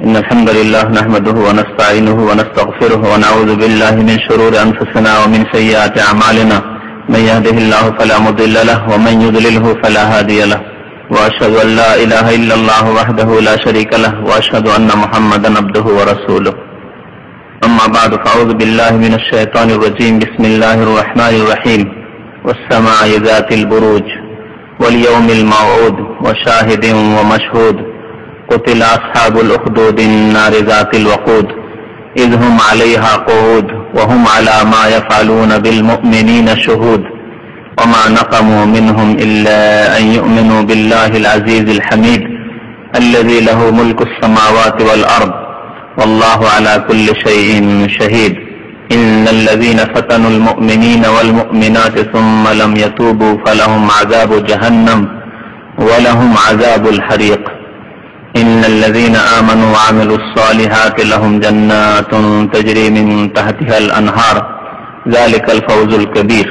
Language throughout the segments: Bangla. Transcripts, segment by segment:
إن الحمد لله نحمده ونستعينه ونستغفره ونعوذ بالله من شرور أنفسنا ومن سيئات أعمالنا من يهده الله فلا مضل له ومن يضلله فلا هادي له وأشهد أن لا إله إلا الله وحده لا شريك له وأشهد أن محمدا عبده ورسوله أما بعد فأعوذ بالله من الشيطان الرجيم بسم الله الرحمن الرحيم والسماء ذات البروج واليوم الموعود وشاهد ومشهود قتل أصحاب الأخدود النار ذات الوقود إذ هم عليها قعود وهم على ما يفعلون بالمؤمنين شهود وما نقموا منهم إلا أن يؤمنوا بالله العزيز الحميد الذي له ملك السماوات والأرض والله على كل شيء شهيد إن الذين فتنوا المؤمنين والمؤمنات ثم لم يتوبوا فلهم عذاب جهنم ولهم عذاب الحريق إن الذين آمنوا وعملوا الصالحات لهم جنات تجري من تحتها الأنهار ذلك الفوز الكبير।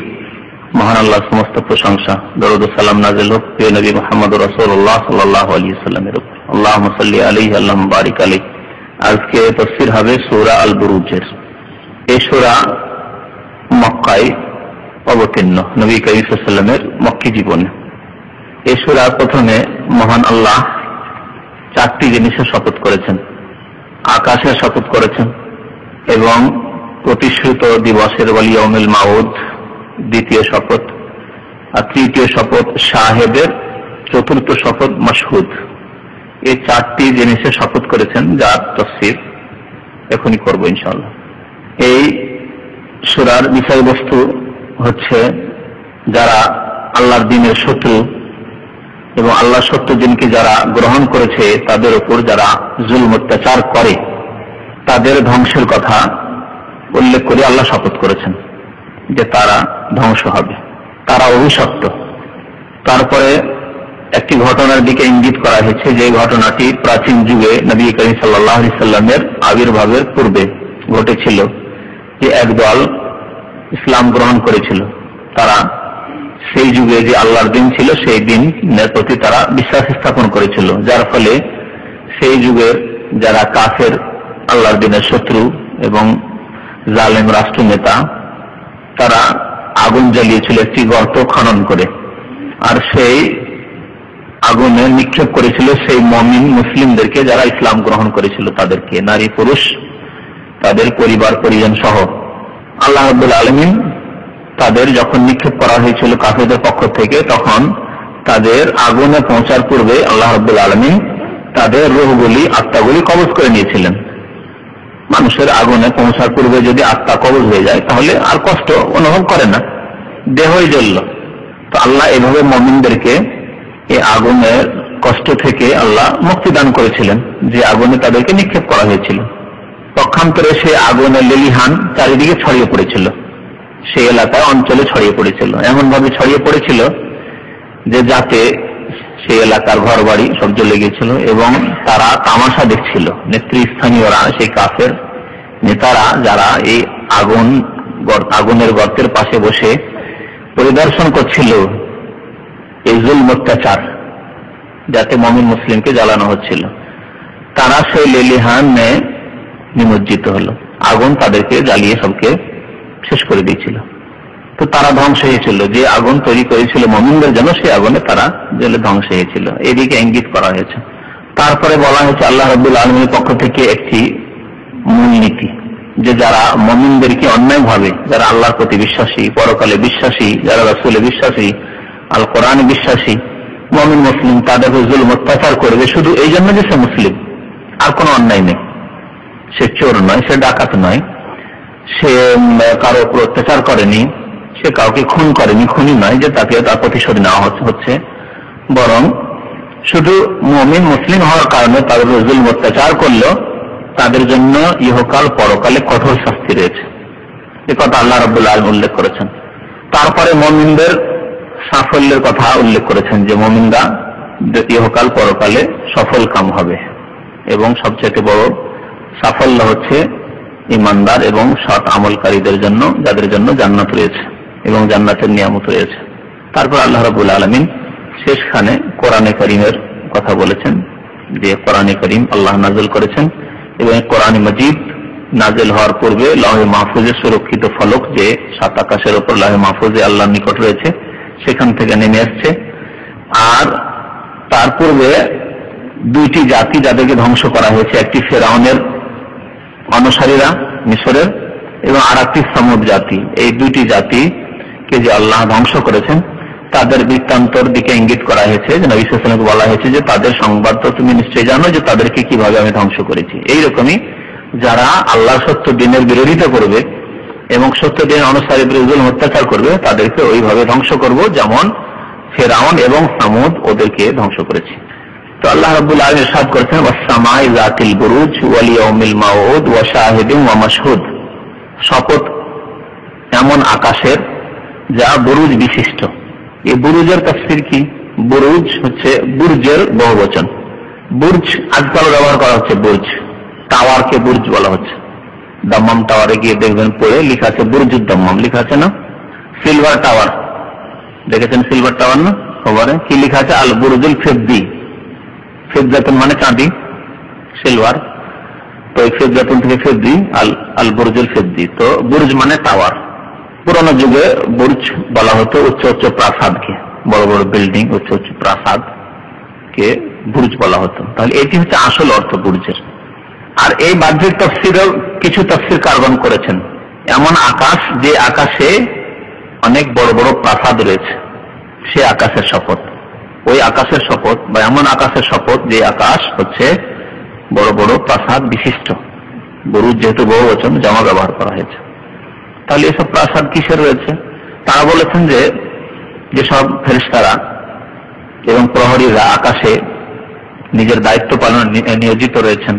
মহান আল্লাহ সমস্ত প্রশংসা, দরুদ ও সালাম নাযিল হোক প্রিয় নবী মুহাম্মদ রাসূলুল্লাহ সাল্লাল্লাহু আলাইহি ওয়াসাল্লামের উপর। আল্লাহুম্মা সাল্লি আলাইহি আল্লাহুম্মা বারিক আলাইহি। আজকে তাফসীর হবে সূরা আল বুরুজের। এই সূরা মক্কায় অবতীর্ণ, নবী কারীম সাল্লাল্লাহু আলাইহি ওয়াসাল্লামের মক্কি জীবনে। এই সূরা প্রথমে মহান আল্লাহ চারটি জিনিসের শপথ করেছেন। আকাশের শপথ করেছেন এবং প্রতিশ্রুত দিবসের ওয়াল ইয়াউমিল মাউদ দ্বিতীয় শপথ, আর তৃতীয় শপথ শাহেদের, চতুর্থ শপথ মাশহুদ। এই চারটি জিনিসের শপথ করেছেন, যার তাফসীর এখনই করব ইনশাআল্লাহ। এই সূরার বিষয়বস্তু হচ্ছে যারা আল্লাহর দ্বীনের শত্রু এবং আল্লাহ সত্য দিনকে যারা গ্রহণ করেছে তাদের উপর যারা জুলম অত্যাচার করে তাদের ধ্বংসের কথা উল্লেখ করে আল্লাহ শপথ করেছেন যে তারা ধ্বংস হবে, তারা অভিশপ্ত। তারপরে একটি ঘটনার দিকে ইঙ্গিত করা হয়েছে যে ঘটনাটি প্রাচীন যুগে নবী করিম সাল্লাল্লাহু আলাইহি সাল্লামের আবির্ভাবের পূর্বে ঘটেছিল, যে একদল ইসলাম গ্রহণ করেছিল। তারা সেই যুগে যে আল্লাহর দিন ছিল সেই দিনের প্রতি তারা বিশ্বাস স্থাপন করেছিল, যার ফলে সেই যুগের যারা কাফের, আল্লাহর দিনের শত্রু এবং জালেম রাষ্ট্রনেতা, তারা আগুন জ্বালিয়েছিল একটি গর্ত খনন করে, আর সেই আগুনে নিক্ষেপ করেছিল সেই মুমিন মুসলিমদেরকে যারা ইসলাম গ্রহণ করেছিল, তাদেরকে, নারী পুরুষ তাদের পরিবার পরিজন সহ। আল্লাহ রাব্বুল আলামিন তাদের যখন নিক্ষেপ করা হয়েছিল কাফেরদের পক্ষ থেকে, তখন তাদের আগুনে পৌঁছার পূর্বে আল্লাহ রাব্বুল আলামিন তাদের রূহগুলি, আত্মাগুলি কবজ করে নিয়েছিলেন। মানুষের আগুনে পৌঁছার পূর্বে যদি আত্মা কবজ হয়ে যায় তাহলে আর কষ্ট অনুভব করে না, দেহই জ্বলল। তো আল্লাহ এভাবে মুমিনদেরকে এই আগুনের কষ্ট থেকে আল্লাহ মুক্তি দান করেছিলেন, যে আগুনে তাদেরকে নিক্ষেপ করা হয়েছিল। পক্ষান্তরে সেই আগুনের লেলিহান চারিদিকে ছড়িয়ে পড়েছিল, সেই এলাকায় অঞ্চলে ছড়িয়ে পড়েছিল, এমন ভাবে ছড়িয়ে পড়েছিল যে যাতে সেই এলাকার ঘর বাড়ি সব জ্বলে গিয়েছিল এবং তারা তামাশা দেখছিল। নেতৃস্থানীয়রা, সেই কাফের নেতারা যারা এই আগুনের গর্তের পাশে বসে পরিদর্শন করছিল এই জুলম অত্যাচার যাতে মুমিন মুসলিমকে জ্বালানো হচ্ছিল, তারা সেই লেলিহানে নিমজ্জিত হলো। আগুন তাদেরকে জ্বালিয়ে সবকে শেষ করে দিয়েছিল। তো তারা ধ্বংস হয়েছিল, যে আগুন তৈরি করেছিল মুমিনদের জন্য, সেই আগুনে তারা জ্বলে ধ্বংস হয়েছিল। এদিকে ইঙ্গিত করা হয়েছে। তারপরে বলা হয়েছে আল্লাহ রাব্বুল আলামিনের পক্ষ থেকে একটি মূলনীতি, যে যারা মুমিনদেরকে অন্যায়ভাবে, যারা আল্লাহর প্রতি বিশ্বাসী, পরকালে বিশ্বাসী, যারা রাসূলে বিশ্বাসী, আল কোরআনে বিশ্বাসী মুমিন মুসলিম, তাদের জুলম অত্যাচার করবে শুধু এই জন্য যে সে মুসলিম, আর কোনো অন্যায় নেই। সে চোর নয়, সে ডাকাত নয়, সে কারো উপর অত্যাচার করেনি, সে কাউকে খুন করেনি, খুনি নয় যে তাকে তার প্রতিশোধ নেওয়া হচ্ছে, বরং শুধু মুমিন মুসলিম হওয়ার কারণে তাদের জুলম অত্যাচার করলো, তাদের জন্য ইহকাল পরকালে কঠোর শাস্তি রয়েছে। এ কথা আল্লাহ রাব্বুল আলামিন উল্লেখ করেছেন। তারপরে মুমিনদের সাফল্যের কথা উল্লেখ করেছেন, যে মুমিনরা ইহকাল পরকালে সফল কাম হবে এবং সবচেয়ে বড় সাফল্য হচ্ছে ইমানদার এবং সৎ আমলকারীদের জন্য, যাদের জন্য জান্নাত রয়েছে এবং জান্নাতের নিয়ামত রয়েছে। তারপর আল্লাহ রাব্বুল আলামিন শেষখানে কোরআনে কারীমের কথা বলেছেন, যে কোরআনে কারীম আল্লাহ নাযিল করেছেন এবং কোরআন মাজিদ নাজিল হওয়ার পূর্বে লৌহে মাহফুজে সুরক্ষিত ফলক, যে 7 আকাশের উপর লৌহে মাহফুজে আল্লাহর নিকট রয়েছে, সেখান থেকে নেমে আসছে। আর তার পূর্বে 2টি জাতি যাদেরকে ধ্বংস করা হয়েছে, একটি ফেরাউনের অনুসারীরা মিশরের, এবং আর একটি সামুদ জাতি। এই 2টি জাতিকে যে আল্লাহ ধ্বংস করেছেন তাদের বৃত্তান্তর দিকে ইঙ্গিত করা হয়েছে। যে নবী সাল্লাল্লাহু আলাইহি ওয়াসাল্লামকে বলা হয়েছে যে তাদের সংবাদ তো তুমি নিশ্চয়ই জানো, যে তাদেরকে কিভাবে আমি ধ্বংস করেছি। এইরকমই যারা আল্লাহর সত্য দিনের বিরোধিতা করবে এবং সত্য দিনের অনুসারী বিরুদ্ধে অত্যাচার করবে, তাদেরকে ওইভাবে ধ্বংস করব যেমন ফেরাউন এবং সামুদ ওদেরকে ধ্বংস করেছে। তো আল্লাহ রাব্বুল আলামিন ইরশাদ করেছেন, ওয়াস-সামাই যাতিল বুরুজ ওয়াল ইয়াউমিল মাউউদ ওয়া শাহিদিন ওয়া মাশহুদ। শপথ এমন আকাশের যা বুরুজ বিশিষ্ট। এই বুরুজের তাফসীর কি? বুরুজ হচ্ছে বুর্জের বহুবচন। বুর্জ আজকাল ব্যবহার করা হচ্ছে, বুর্জ টাওয়ারকে বুর্জ বলা হচ্ছে। দাম্মাম টাওয়ারে গিয়ে দেখবেন পড়ে লেখা আছে বুর্জুদ দাম্মাম, লেখা আছে না? সিলভার টাওয়ার দেখেছেন? সিলভার টাওয়ার না? খবরে কি লেখা আছে? আল বুরুজুল ফিদ্দি। ফিদ্দাতুন মানে চাঁদি, সিলভার। তো এই ফিদ্দাতুন থেকে ফিদ্দি, আল বুরুজুল ফিদ্দি। তো বুর্জ মানে টাওয়ার। পুরোনো যুগে বুর্জ বলা হতো উচ্চ উচ্চ প্রাসাদকে, বড় বড় বিল্ডিং, উচ্চ উচ্চ প্রাসাদ কে বুর্জ বলা হতো। তাহলে এটি হচ্ছে আসল অর্থ বুর্জের। আর এই বাহ্যিক তাফসীরেও কিছু তাফসীর কারগণ করেছেন, এমন আকাশ যে আকাশে অনেক বড় বড় প্রাসাদ রয়েছে, সে আকাশের শপথ। ওই আকাশের শপথ বা এমন আকাশের শপথ যে আকাশ হচ্ছে বড় বড় প্রাসাদ বিশিষ্ট। বুরুজ যেহেতু বহুবচন, জামা ব্যবহার করা হয়েছে। তাহলে এসব প্রাসাদ কিসের রয়েছে? তারা বলেছেন যে যেসব ফেরেশতারা এবং প্রহরীরা আকাশে নিজের দায়িত্ব পালনে নিয়োজিত রয়েছেন,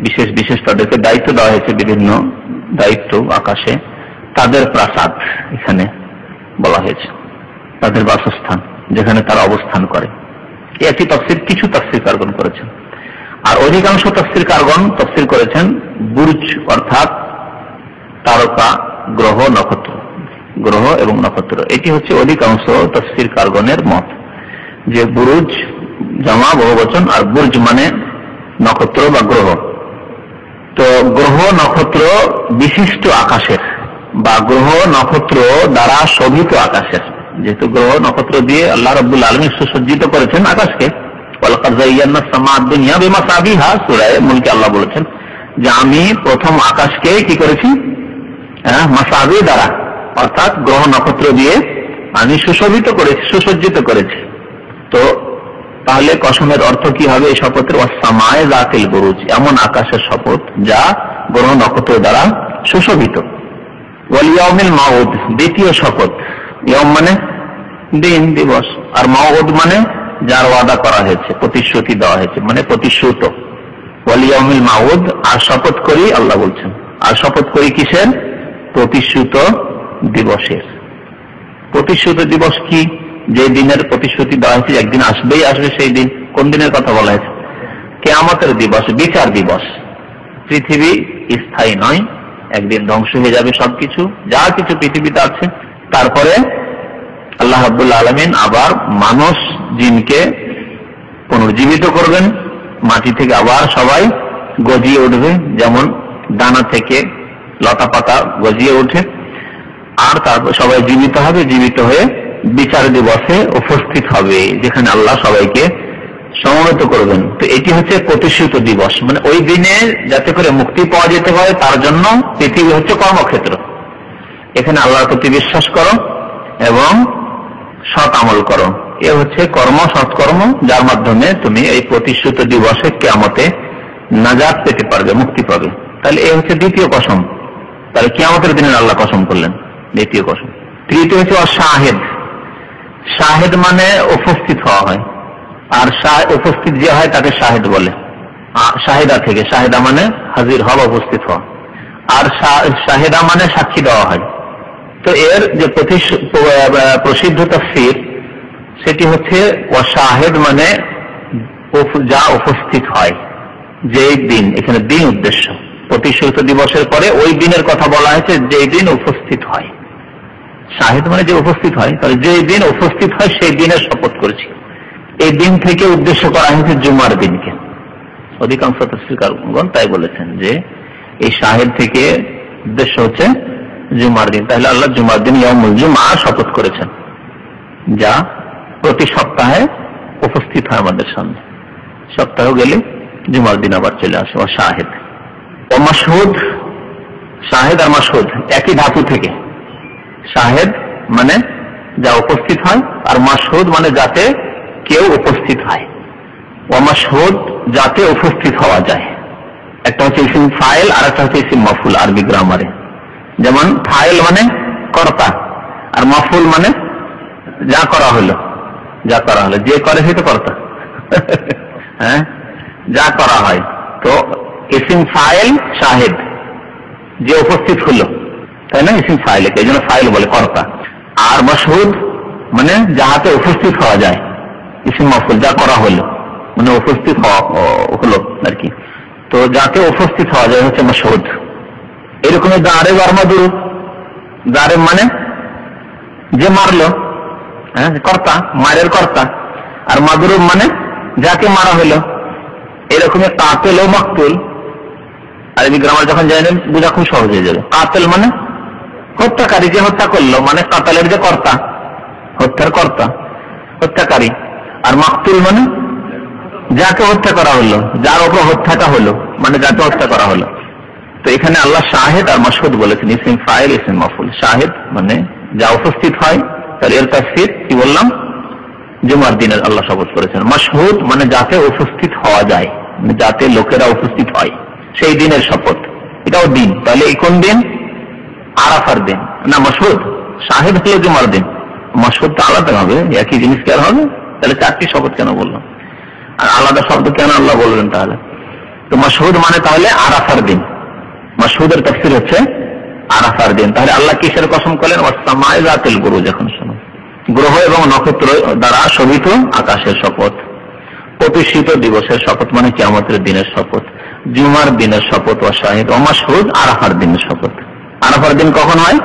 বিশেষ বিশেষ তাদেরকে দায়িত্ব দেওয়া হয়েছে, বিভিন্ন দায়িত্ব আকাশে, তাদের প্রাসাদ এখানে বলা হয়েছে, তাদের বাসস্থান যেখানে তারা অবস্থান করে। একটি তাফসীর কিছু তাফসীর কারগণ করেছেন। আর অধিকাংশ তাফসীর কারগণ তাফসীর করেছেন বুরুজ অর্থাৎ তারকা, গ্রহ, নক্ষত্র, গ্রহ এবং নক্ষত্র। এটি হচ্ছে অধিকাংশ তাফসীর কারগণের মত, যে বুরুজ জামা বহুবচন আর বুর্জ মানে নক্ষত্র বা গ্রহ। তো গ্রহ নক্ষত্র বিশিষ্ট আকাশের বা গ্রহ নক্ষত্র দ্বারা শোভিত আকাশের, যেহেতু গ্রহ নক্ষত্র দিয়ে আল্লাহ রাব্বুল আলামিন সুসজ্জিত করেছেন আকাশকে। ওয়ালাকাদ যায়্যানা সামা'আদ দুনিয়া বিমাসাবিহা, সূরা মুলকে আল্লাহ বলেছেন যে আমি প্রথম আকাশকে কি করেছি? মাসাবি দ্বারা, অর্থাৎ গ্রহ নক্ষত্র দিয়ে আমি সুশোভিত করেছি, সুসজ্জিত করেছি। তো তাহলে কসমের অর্থ কি হবে এই শপথের? ওয়াস-সামা'i যাতিল বুরুজ, এমন আকাশের শপথ যা গ্রহ নক্ষত্র দ্বারা সুশোভিত। ওয়াল ইয়াউমিল মাউউদ, দ্বিতীয় শপথ। ইয়াউম মানে দিন, দিবস, আর মাউউদ মানে যার ওয়াদা করা হয়েছে, প্রতিশ্রুতি দেওয়া হয়েছে, মানে প্রতিশ্রুত। ওয়াল ইয়াউমিল মাউউদ, আর শপথ করি, আল্লাহ বলছেন, আর শপথ করি কিসের? প্রতিশ্রুত দিবসের। প্রতিশ্রুত দিবস কি? যে দিনের প্রতিশ্রুতি দেওয়া হয়েছে একদিন আসবেই আসবে, সেই দিন। কোন দিনের কথা বলা হয়েছে? কিয়ামতের দিবস, বিচার দিবস। পৃথিবী স্থায়ী নয়, একদিন ধ্বংস হয়ে যাবে সবকিছু, যা কিছু পৃথিবীতে আছে। তারপরে আল্লাহ রাব্বুল আলামিন আবার মানুষ জিনকে পুনর্জীবিত করবেন, মাটি থেকে আবার সবাই গজিয়ে উঠবে, যেমন দানা থেকে লতা পাতা গজিয়ে ওঠে। আর তারপর সবাই জীবিত হবে, জীবিত হয়ে বিচার দিবসে উপস্থিত হবে, যেখানে আল্লাহ সবাইকে সমবেত করবেন। তো এটি হচ্ছে প্রতিশ্রুত দিবস, মানে ওই দিনে যাতে করে মুক্তি পাওয়া যেতে পারে তার জন্য পৃথিবী হচ্ছে কর্মক্ষেত্র। এখানে আল্লাহর প্রতি বিশ্বাস করো এবং সৎ আমল করো, এ হচ্ছে কর্ম, সৎকর্ম, যার মাধ্যমে তুমি এই প্রতিশ্রুত দিবসে কিয়ামতে নাজাত পেতে পারবে, মুক্তি পাবে। তাহলে এ হচ্ছে দ্বিতীয় কসম। তাহলে কিয়ামতের দিনের আল্লাহ কসম করলেন, দ্বিতীয় কসম। তৃতীয় হচ্ছে শাহেদ। শাহেদ মানে উপস্থিত হওয়া হয়, আর উপস্থিত যে হয় তাকে শাহেদ বলে। শাহেদা থেকে, শাহেদা মানে হাজির হওয়া, উপস্থিত হওয়া। আর শাহেদা মানে সাক্ষী দেওয়া হয়। তো এর যে প্রসিদ্ধ তাফসীর সেটি হচ্ছে শাহেদ মানে যা উপস্থিত হয়, যেই দিন, এখানে দিন উদ্দেশ্য। প্রতিশ্রুত দিবসের পরে ওই দিনের কথা বলা হয়েছে যেই দিন উপস্থিত হয়। শাহেদ মানে যে উপস্থিত হয়, তাহলে যেই দিন উপস্থিত হয় সেই দিনের শপথ করেছি। এই দিন থেকে উদ্দেশ্য করা হয়েছে জুমার দিনকে। অধিকাংশ তাফসীরকারগণ তাই বলেছেন যে এই শাহেদ থেকে উদ্দেশ্য হচ্ছে জুমার দিন। তাহলে আল্লাহ জুমার দিন ইয়াউমুল জুমআ শপথ করেছেন, যা প্রতি সপ্তাহে উপস্থিত হয় আমাদের সামনে। সপ্তাহ গেলে জুমার দিন আবার চলে আসে। ও শাহেদ ও মাশহুদ, শাহেদ আর মাশহুদ একই ধাতু থেকে। শাহেদ মানে যা উপস্থিত হয়, আর মাশহুদ মানে যাতে কেউ উপস্থিত হয়। ও মাশহুদ যাতে উপস্থিত হওয়া যায়। একটা হচ্ছে ইসিম ফাইল আর একটা হচ্ছে ইসিম মাফউল আরবি গ্রামারে। যেমন ফাইল মানে কর্তা, আর মাফউল মানে যা করা হলো, যা করা হলো, যে করে সে তো কর্তা। হ্যাঁ, যা করা হয়। তো ইসিম ফাইল শাহেদ, যে উপস্থিত হলো, তাই না? ইসিম ফাইল, এই জন্য ফাইল বলে কর্তা। আর মাশহুদ মানে যাহাতে উপস্থিত হওয়া যায়, ইসিম মাফউল যা করা হলো, মানে উপস্থিত হলো আর কি। তো যাতে উপস্থিত হওয়া যায় হচ্ছে মাশহুদ। এরকম দারে বারমাদুর, দারে মানে যে মারলো, হ্যাঁ, কর্তা, মারের কর্তা। আর মাদুর মানে যাকে মারা হলো। এরকম কাতেল ও মাকতুল আরবি গ্রামার যখন জানেন বোঝা খুব সহজ হয়ে যাবে। কাতেল মানে হত্যাকারী, যে হত্যা করলো, মানে কাতালের যে কর্তা, হত্যার কর্তা, হত্যাকারী। আর মাকতুল মানে যাকে হত্যা করা হলো, যার উপর হত্যাটা হলো, মানে যাকে হত্যা করা হলো। তো এখানে আল্লাহ শাহেদ আর মাশহুদ বলেছেন, ইসিম ফাইল ইসিম মাফউল। শাহেদ মানে যা উপস্থিত হয়, তাহলে এর তাফসীর কি বললাম? জুমার দিনের আল্লাহ শপথ করেছেন। মাশহুদ মানে যাতে উপস্থিত হওয়া যায়, মানে যাতে লোকেরা উপস্থিত হয়, সেই দিনের শপথ। এটাও দিন। তাহলে এই কোন দিন? আরাফার দিন না মাশহুদ? শাহেদ হলো জুমার দিন, মাশহুদ তো আলাদা হবে, একই জিনিস কি আর হবে? তাহলে চারটি শপথ কেন বললাম? আর আলাদা শব্দ কেন আল্লাহ বলবেন তাহলে? তো মাশহুদ মানে তাহলে আরাফার দিন। মাশহুদের তাফসীর হচ্ছে আরাফার দিন। তাহলে আল্লাহ কিসের কসম করলেন? ওয়াস-সামা'i যাতিল বুরুজ, যখন শোনো, গ্রহ এবং নক্ষত্র দ্বারা শোভিত আকাশের শপথ, প্রতিষ্ঠিত দিবসের শপথ মানে কিয়ামতের দিনের শপথ, জুমার দিনের শপথ। ওয়া শাহিদ ওয়া মাশহুদ, আরাফার দিনের শপথ। আরাফার দিন কখন হয়?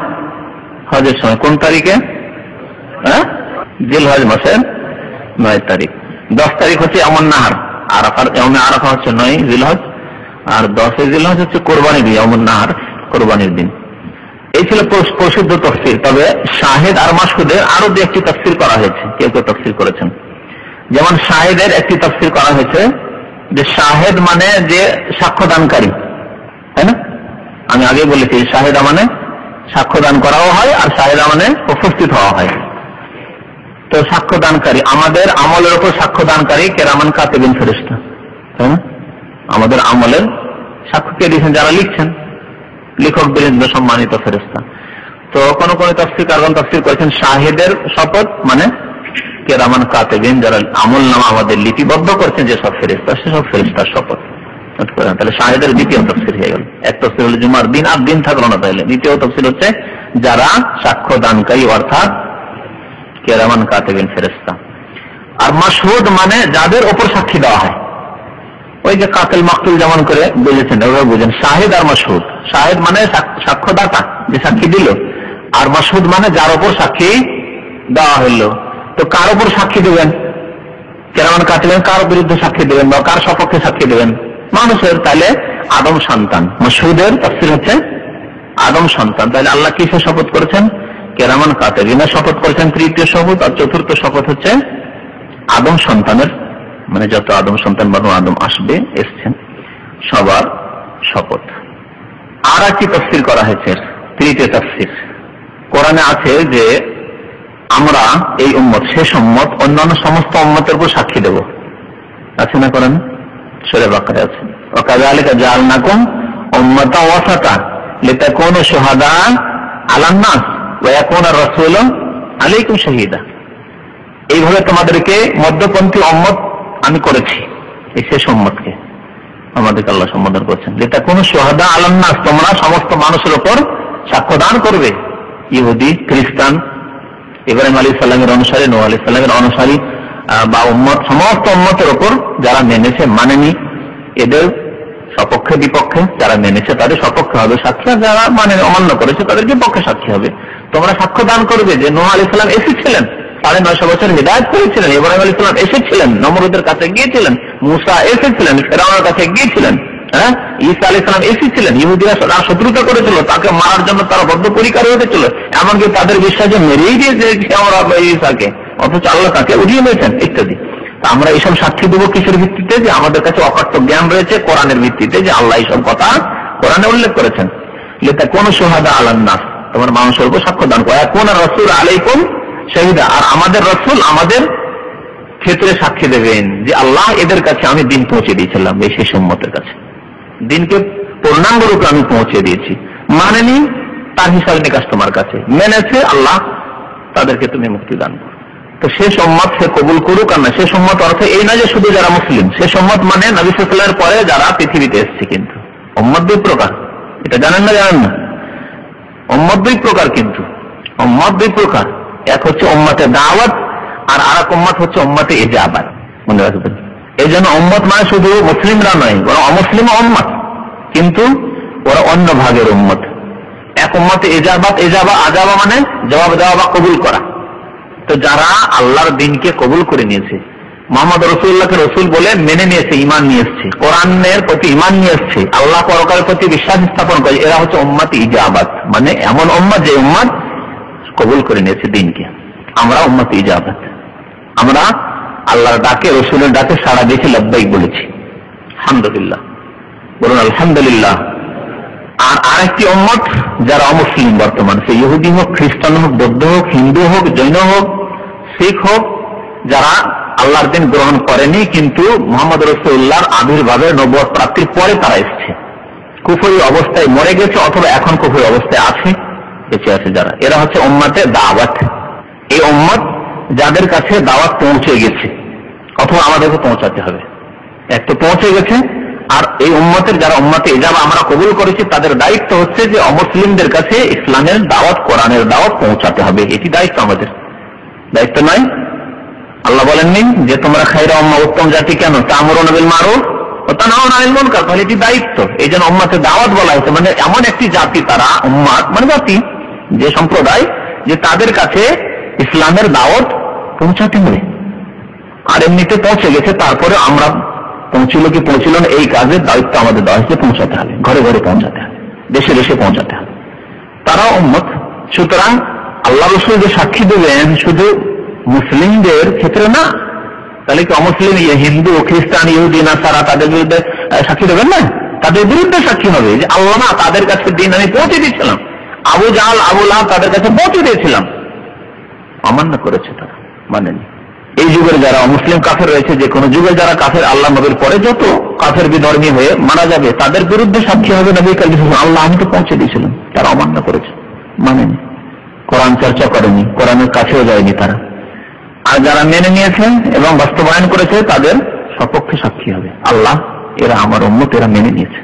হজের সময়। কোন তারিখে? জিলহজ মাসের 9 তারিখ। 10 তারিখ হচ্ছে ইয়ামুন নাহার। আরাফার ইয়ামে আরাফা হচ্ছে 9 জিলহজ, আর 10 জিলহজ হচ্ছে কোরবানির দিন, ইয়ামুন নাহার, কোরবানির দিন। এই ছিল প্রসিদ্ধ তাফসীর। তবে শাহেদ আর মাশহুদের আরো দু একটি তাফসীর করা হয়েছে, কেউ কেউ তাফসীর করেছেন। যেমন শাহেদের একটি তাফসীর করা হয়েছে যে শাহেদ মানে যে সাক্ষ্যদানকারী, তাই না? আমি আগে বলেছি শাহেদা মানে সাক্ষ্যদান করাও হয়, আর শাহেদা মানে উপস্থিত হওয়া হয়। তো সাক্ষ্যদানকারী, আমাদের আমলের উপর সাক্ষ্যদানকারী কিরামান কাতিবিন ফেরেশতা, তাই না? আমাদের আমলের সাক্ষ্য কে দিয়েছেন? যারা লিখছেন, লেখক বীরেন্দ্র সম্মানিত ফেরেশতা। তো কোন কোন তাফসীরকারগণ তাফসীর করেছেন শাহেদের শপথ মানে কিরামান কাতিবিন, যারা আমল নামা আমাদের লিপিবদ্ধ করছেন, যে সব ফেরেশতা, সেসব ফেরেশতার শপথ। তাহলে শাহেদের দ্বিতীয় তাফসীর হয়ে গেল। এক তাফসীর হলো জুমার দিন, আর দিন থাকলো না। তাহলে দ্বিতীয় তাফসীর হচ্ছে যারা সাক্ষ্য দানকারী, অর্থাৎ কিরামান কাতিবিন ফেরেশতা। আর মাশহুদ মানে যাদের উপর সাক্ষী দেওয়া হয়। ওই যে কাতিল মাকতুল যেমন করে বুঝেছেন, ওভাবে বুঝেন। শাহেদ আর মাশহুদ, শাহেদ মানে সাক্ষ্যদাতা, যে সাক্ষী দিল, আর মাশহুদ মানে যার উপর সাক্ষী দেওয়া হলো। তো কার উপর সাক্ষী দেবেন? কিরামান কাতিবিন কার বিরুদ্ধে সাক্ষী দেবেন বা কার সপক্ষে সাক্ষী দেবেন? মানুষের। তাহলে আদম সন্তান। মাশহুদের তাফসীর হচ্ছে আদম সন্তান। তাহলে আল্লাহ কিসের শপথ করেছেন? কিরামান কাতিবিনের শপথ করেছেন তৃতীয় শপথ। আর চতুর্থ শপথ হচ্ছে আদম সন্তানের, মানে যত আদম সন্তান বানু আদম আসবে, এসছেন, সবার শপথ। আর একটি তাফসীর করা হয়েছে, তৃতীয় তাফসীর। কোরআনে আছে যে আমরা এই উম্মত, শেষ উম্মত, অন্যান্য সমস্ত উম্মতের উপর সাক্ষী দেব, আছে না কোরআনে? সূরা বাকারায় আছে, ওয়া কাযালিকা জাআলনাকুম উম্মাতান ওয়াসাতান লিতাকুনু শুহাদা আলান নাস ওয়া ইয়াকুনা রাসূলু আলাইকুম শাহীদা। এইভাবে তোমাদেরকে মধ্যপন্থী উম্মত আমি করেছি, এই শেষ উম্মতকে আমাদেরকে আল্লাহ সম্বোধন করছেন। লিতাকুনু শুহাদা আলান নাস, তোমরা সমস্ত মানুষের উপর সাক্ষ্যদান করবে। ইহুদি, খ্রিস্টান, ইব্রাহিম আলাইহিস সালামের অনুসারী, নূহ আলাইহিস সালামের অনুসারী বা উম্মত, সমস্ত উম্মতের উপর যারা মেনেছে, মানেনি, এদের সপক্ষে বিপক্ষে, যারা মেনেছে তাদের সপক্ষে হবে সাক্ষী, আর যারা মানে অমান্য করেছে তাদের বিপক্ষে সাক্ষী হবে। তোমরা সাক্ষ্য দান করবে যে নূহ আলাইহিস সালাম এসেছিলেন, 950 বছর হিদায়াত করেছিলেন। ইব্রাহিম আলাইহিস সালাম এসেছিলেন, নমরুদের কাছে গিয়েছিলেন, মুসা এসেছিলেন, ফেরাউনের কাছে গিয়েছিলেন, হ্যাঁ, ঈসা আলাইহিস সালাম এসেছিলেন। ইহুদিরা শত্রুতা করেছিল, তাকে মারার জন্য তারা বদ্ধপরিকর হয়েছিল, এমনকি তাদের বিশ্বাসে মেরেই দিয়েছে আমরা ঈসাকে, অথচ আল্লাহ তাকে উঠিয়ে নিয়েছেন ইত্যাদি। আমরা এইসব সাক্ষী দেবো কিসের ভিত্তিতে? যে আমাদের কাছে অকাট্য জ্ঞান রয়েছে কোরআনের ভিত্তিতে, যে আল্লাহ এইসব কথা কোরআনে উল্লেখ করেছেন। কোন সোহাদা আলান নাস, তোমার মানুষের উপর সাক্ষ্য দান করে। কোন রাসূল আলাইকুম শাহিদা, আর আমাদের রাসূল আমাদের ক্ষেত্রে সাক্ষী দেবেন যে আল্লাহ এদের কাছে আমি দিন পৌঁছে দিয়েছিলাম, এই শেষ উম্মতের কাছে দিনকে পূর্ণাঙ্গ রূপে আমি পৌঁছে দিয়েছি। মানেনি, তার হিসাব নিকাশ তোমার কাছে, মেনেছে, আল্লাহ তাদেরকে তুমি মুক্তি দান করো। তো শেষ উম্মত সে কবুল করুক আর না। শেষ উম্মত অর্থ এই না যে শুধু যারা মুসলিম, শেষ উম্মত মানে নবী সাল্লাল্লাহু আলাইহি ওয়াসাল্লামের পরে যারা পৃথিবীতে এসেছে। কিন্তু উম্মত দুই প্রকার, এটা জানেন না? জানেন না? উম্মত দুই প্রকার, কিন্তু উম্মত দুই প্রকার। এক হচ্ছে উম্মতে দাওয়াত, আর আরেক উম্মত হচ্ছে উম্মতে ইজাবাত। মনে রাখবেন, এই জন্য উম্মত মানে শুধু মুসলিমরা নয়, বরং অমুসলিম উম্মত, কিন্তু ওরা অন্য ভাগের উম্মত। এক উম্মতে ইজাবাত, আজাবা মানে জবাব দেওয়া বা কবুল করা। তো যারা আল্লাহর দিনকে কবুল করে নিয়েছে, মুহাম্মদ রাসূলুল্লাহকে রাসূল বলে মেনে নিয়েছে, ঈমান নিয়ে এসেছে, কোরআনের প্রতি ঈমান নিয়ে এসেছে, আল্লাহ পরকালের প্রতি বিশ্বাস স্থাপন করে, এরা হচ্ছে উম্মতে ইজাবাত, মানে এমন উম্মত যে উম্মত কবুল করে নিয়েছে দিনকে। আমরা উম্মতে ইজাবাত, আমরা আল্লাহর ডাকে, রাসূলের ডাকে সাড়া দিয়েছি, লব্বাইক বলেছি, আলহামদুলিল্লাহ, বলুন আলহামদুলিল্লাহ। আর আরেকটি উম্মত যারা অমুসলিম বর্তমান, সে ইহুদি হোক, খ্রিস্টান হোক, বৌদ্ধ হোক, হিন্দু হোক, জৈন হোক, শিখ হোক, যারা আল্লাহর দিন গ্রহণ করেনি, কিন্তু মুহাম্মদ রাসূলুল্লাহর আবির্ভাবের নবুয়ত প্রাপ্তির পরে তারা এসেছে, কুফরি অবস্থায় মরে গেছে অথবা এখন কুফরি অবস্থায় আছে, বেঁচে আছে যারা, এরা হচ্ছে উম্মতে দাওয়াত। এই উম্মত যাদের কাছে দাওয়াত পৌঁছে গেছে, অথবা আমাদেরকে পৌঁছাতে হবে। এক তো পৌঁছে গেছে, আর এই উম্মতের যারা উম্মতে ইজাবা আমরা কবুল করেছি, তাদের দায়িত্ব হচ্ছে যে অমুসলিমদের কাছে ইসলামের দাওয়াত, কোরআনের দাওয়াত পৌঁছাতে হবে। এটি দায়িত্ব আমাদের, দায়িত্ব নয়? আল্লাহ বলেননি যে তোমরা খায়রা উম্মাহ, উত্তম জাতি কেন? তা'মুরুনা বিল মারুফ ওয়া তানহাউনা আনিল মুনকার। তাহলে এটি দায়িত্ব, এই জন্য উম্মতে দাওয়াত বলা হয়েছে। মানে এমন একটি জাতি তারা, উম্মাত মানে জাতি, যে সম্প্রদায়, যে তাদের কাছে ইসলামের দাওয়াত পৌঁছাতে হবে। আর এমনিতে পৌঁছে গেছে, তারপরে আমরা পৌঁছিল কি পৌঁছিল না, এই কাজের দায়িত্ব আমাদের দেওয়া হয়েছে, পৌঁছাতে হবে, ঘরে ঘরে পৌঁছাতে হবে, দেশে দেশে পৌঁছাতে হবে। তারাও উম্মত। সুতরাং আল্লাহ রাসূল যে সাক্ষী দেবেন শুধু মুসলিমদের ক্ষেত্রে না, তাহলে কি অমুসলিম হিন্দু, খ্রিস্টান, ইহুদি, নাসারা তাদের বিরুদ্ধে সাক্ষী দেবেন না? তাদের বিরুদ্ধে সাক্ষী হবে যে আল্লাহ না, তাদের কাছে দিন আমি পৌঁছে দিয়েছিলাম, আবু জাহাল, আবু লাহাব তাদের কাছে পৌঁছে দিয়েছিলাম, অমান্য করেছে, তারা মানেনি। এই যুগের যারা অমুসলিম কাফের রয়েছে, যে কোনো যুগের যারা কাফের, আল্লাহ নবীর পরে যত কাফের বিধর্মী হয়ে মারা যাবে, তাদের বিরুদ্ধে সাক্ষী হবে নবী কারীম সাল্লাল্লাহু আলাইহি ওয়াসাল্লাম, আল্লাহ আমি তো পৌঁছে দিয়েছিলাম, তারা অমান্য করেছে, মানেনি, কোরআন চর্চা করেনি, কোরআনের কাছেও যায়নি তারা। আর যারা মেনে নিয়েছেন এবং বাস্তবায়ন করেছে, তাদের সপক্ষে সাক্ষী হবে আল্লাহ, এরা আমার উম্মত, এরা মেনে নিয়েছে,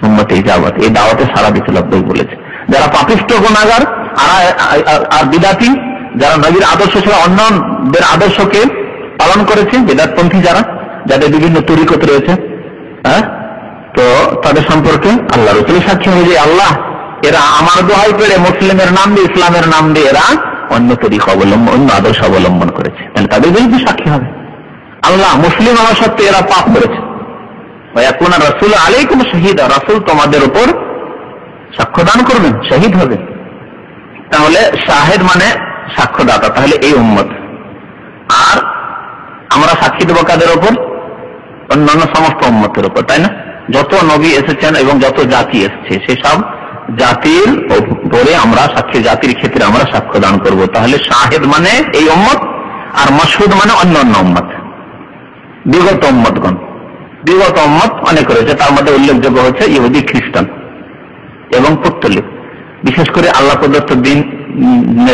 উম্মতে ইজাবাত, এই দাওয়াতে সারা দিতে লব্বাইক বলেছে। যারা পাপিষ্ঠ, গুনাহগার আর বিদাতি, যারা নবীর আদর্শ ছাড়া অন্যদের আদর্শকে পালন করেছে, বিদাতপন্থী যারা, যাদের বিভিন্ন তরিকত রয়েছে, হ্যাঁ, তো তাদের সম্পর্কে আল্লাহ রাসূলের সাক্ষী হবে যে আল্লাহ, এরা আমার দোহাই পেড়ে মুসলিমের নাম দিয়ে, ইসলামের নাম দিয়ে এরা অন্য তরিকা অবলম্বন, অন্য আদর্শ অবলম্বন করেছে, তাহলে তাদের বিরুদ্ধে সাক্ষী হবে আল্লাহ, মুসলিম হওয়া সত্ত্বেও এরা পাপ করেছে। ওয়া ইয়াকুনা রাসূলু আলাইকুম শাহীদা, রাসূল তোমাদের উপর সাক্ষ্যদান করবেন, শহীদ হবে। তাহলে শাহেদ মানে সাক্ষ্যদাতা, তাহলে এই উম্মত। আর আমরা সাক্ষী দেব কাদের উপর? অন্যান্য সমস্ত উম্মতের উপর, তাই না? যত নবী এসেছেন এবং যত জাতি এসেছে, সেসব জাতির উপরে আমরা সাক্ষী, জাতির ক্ষেত্রে আমরা সাক্ষ্য দান করবো। তাহলে শাহেদ মানে এই উম্মত, আর মাশহুদ মানে অন্যান্য উম্মত, বিগত উম্মতগণ। বিগত উম্মত অনেক রয়েছে, তার মধ্যে উল্লেখযোগ্য হচ্ছে ইহুদি, খ্রিস্টান এবং পৌত্তলিক। বিশেষ করে আল্লাহ প্রদত্ত দিন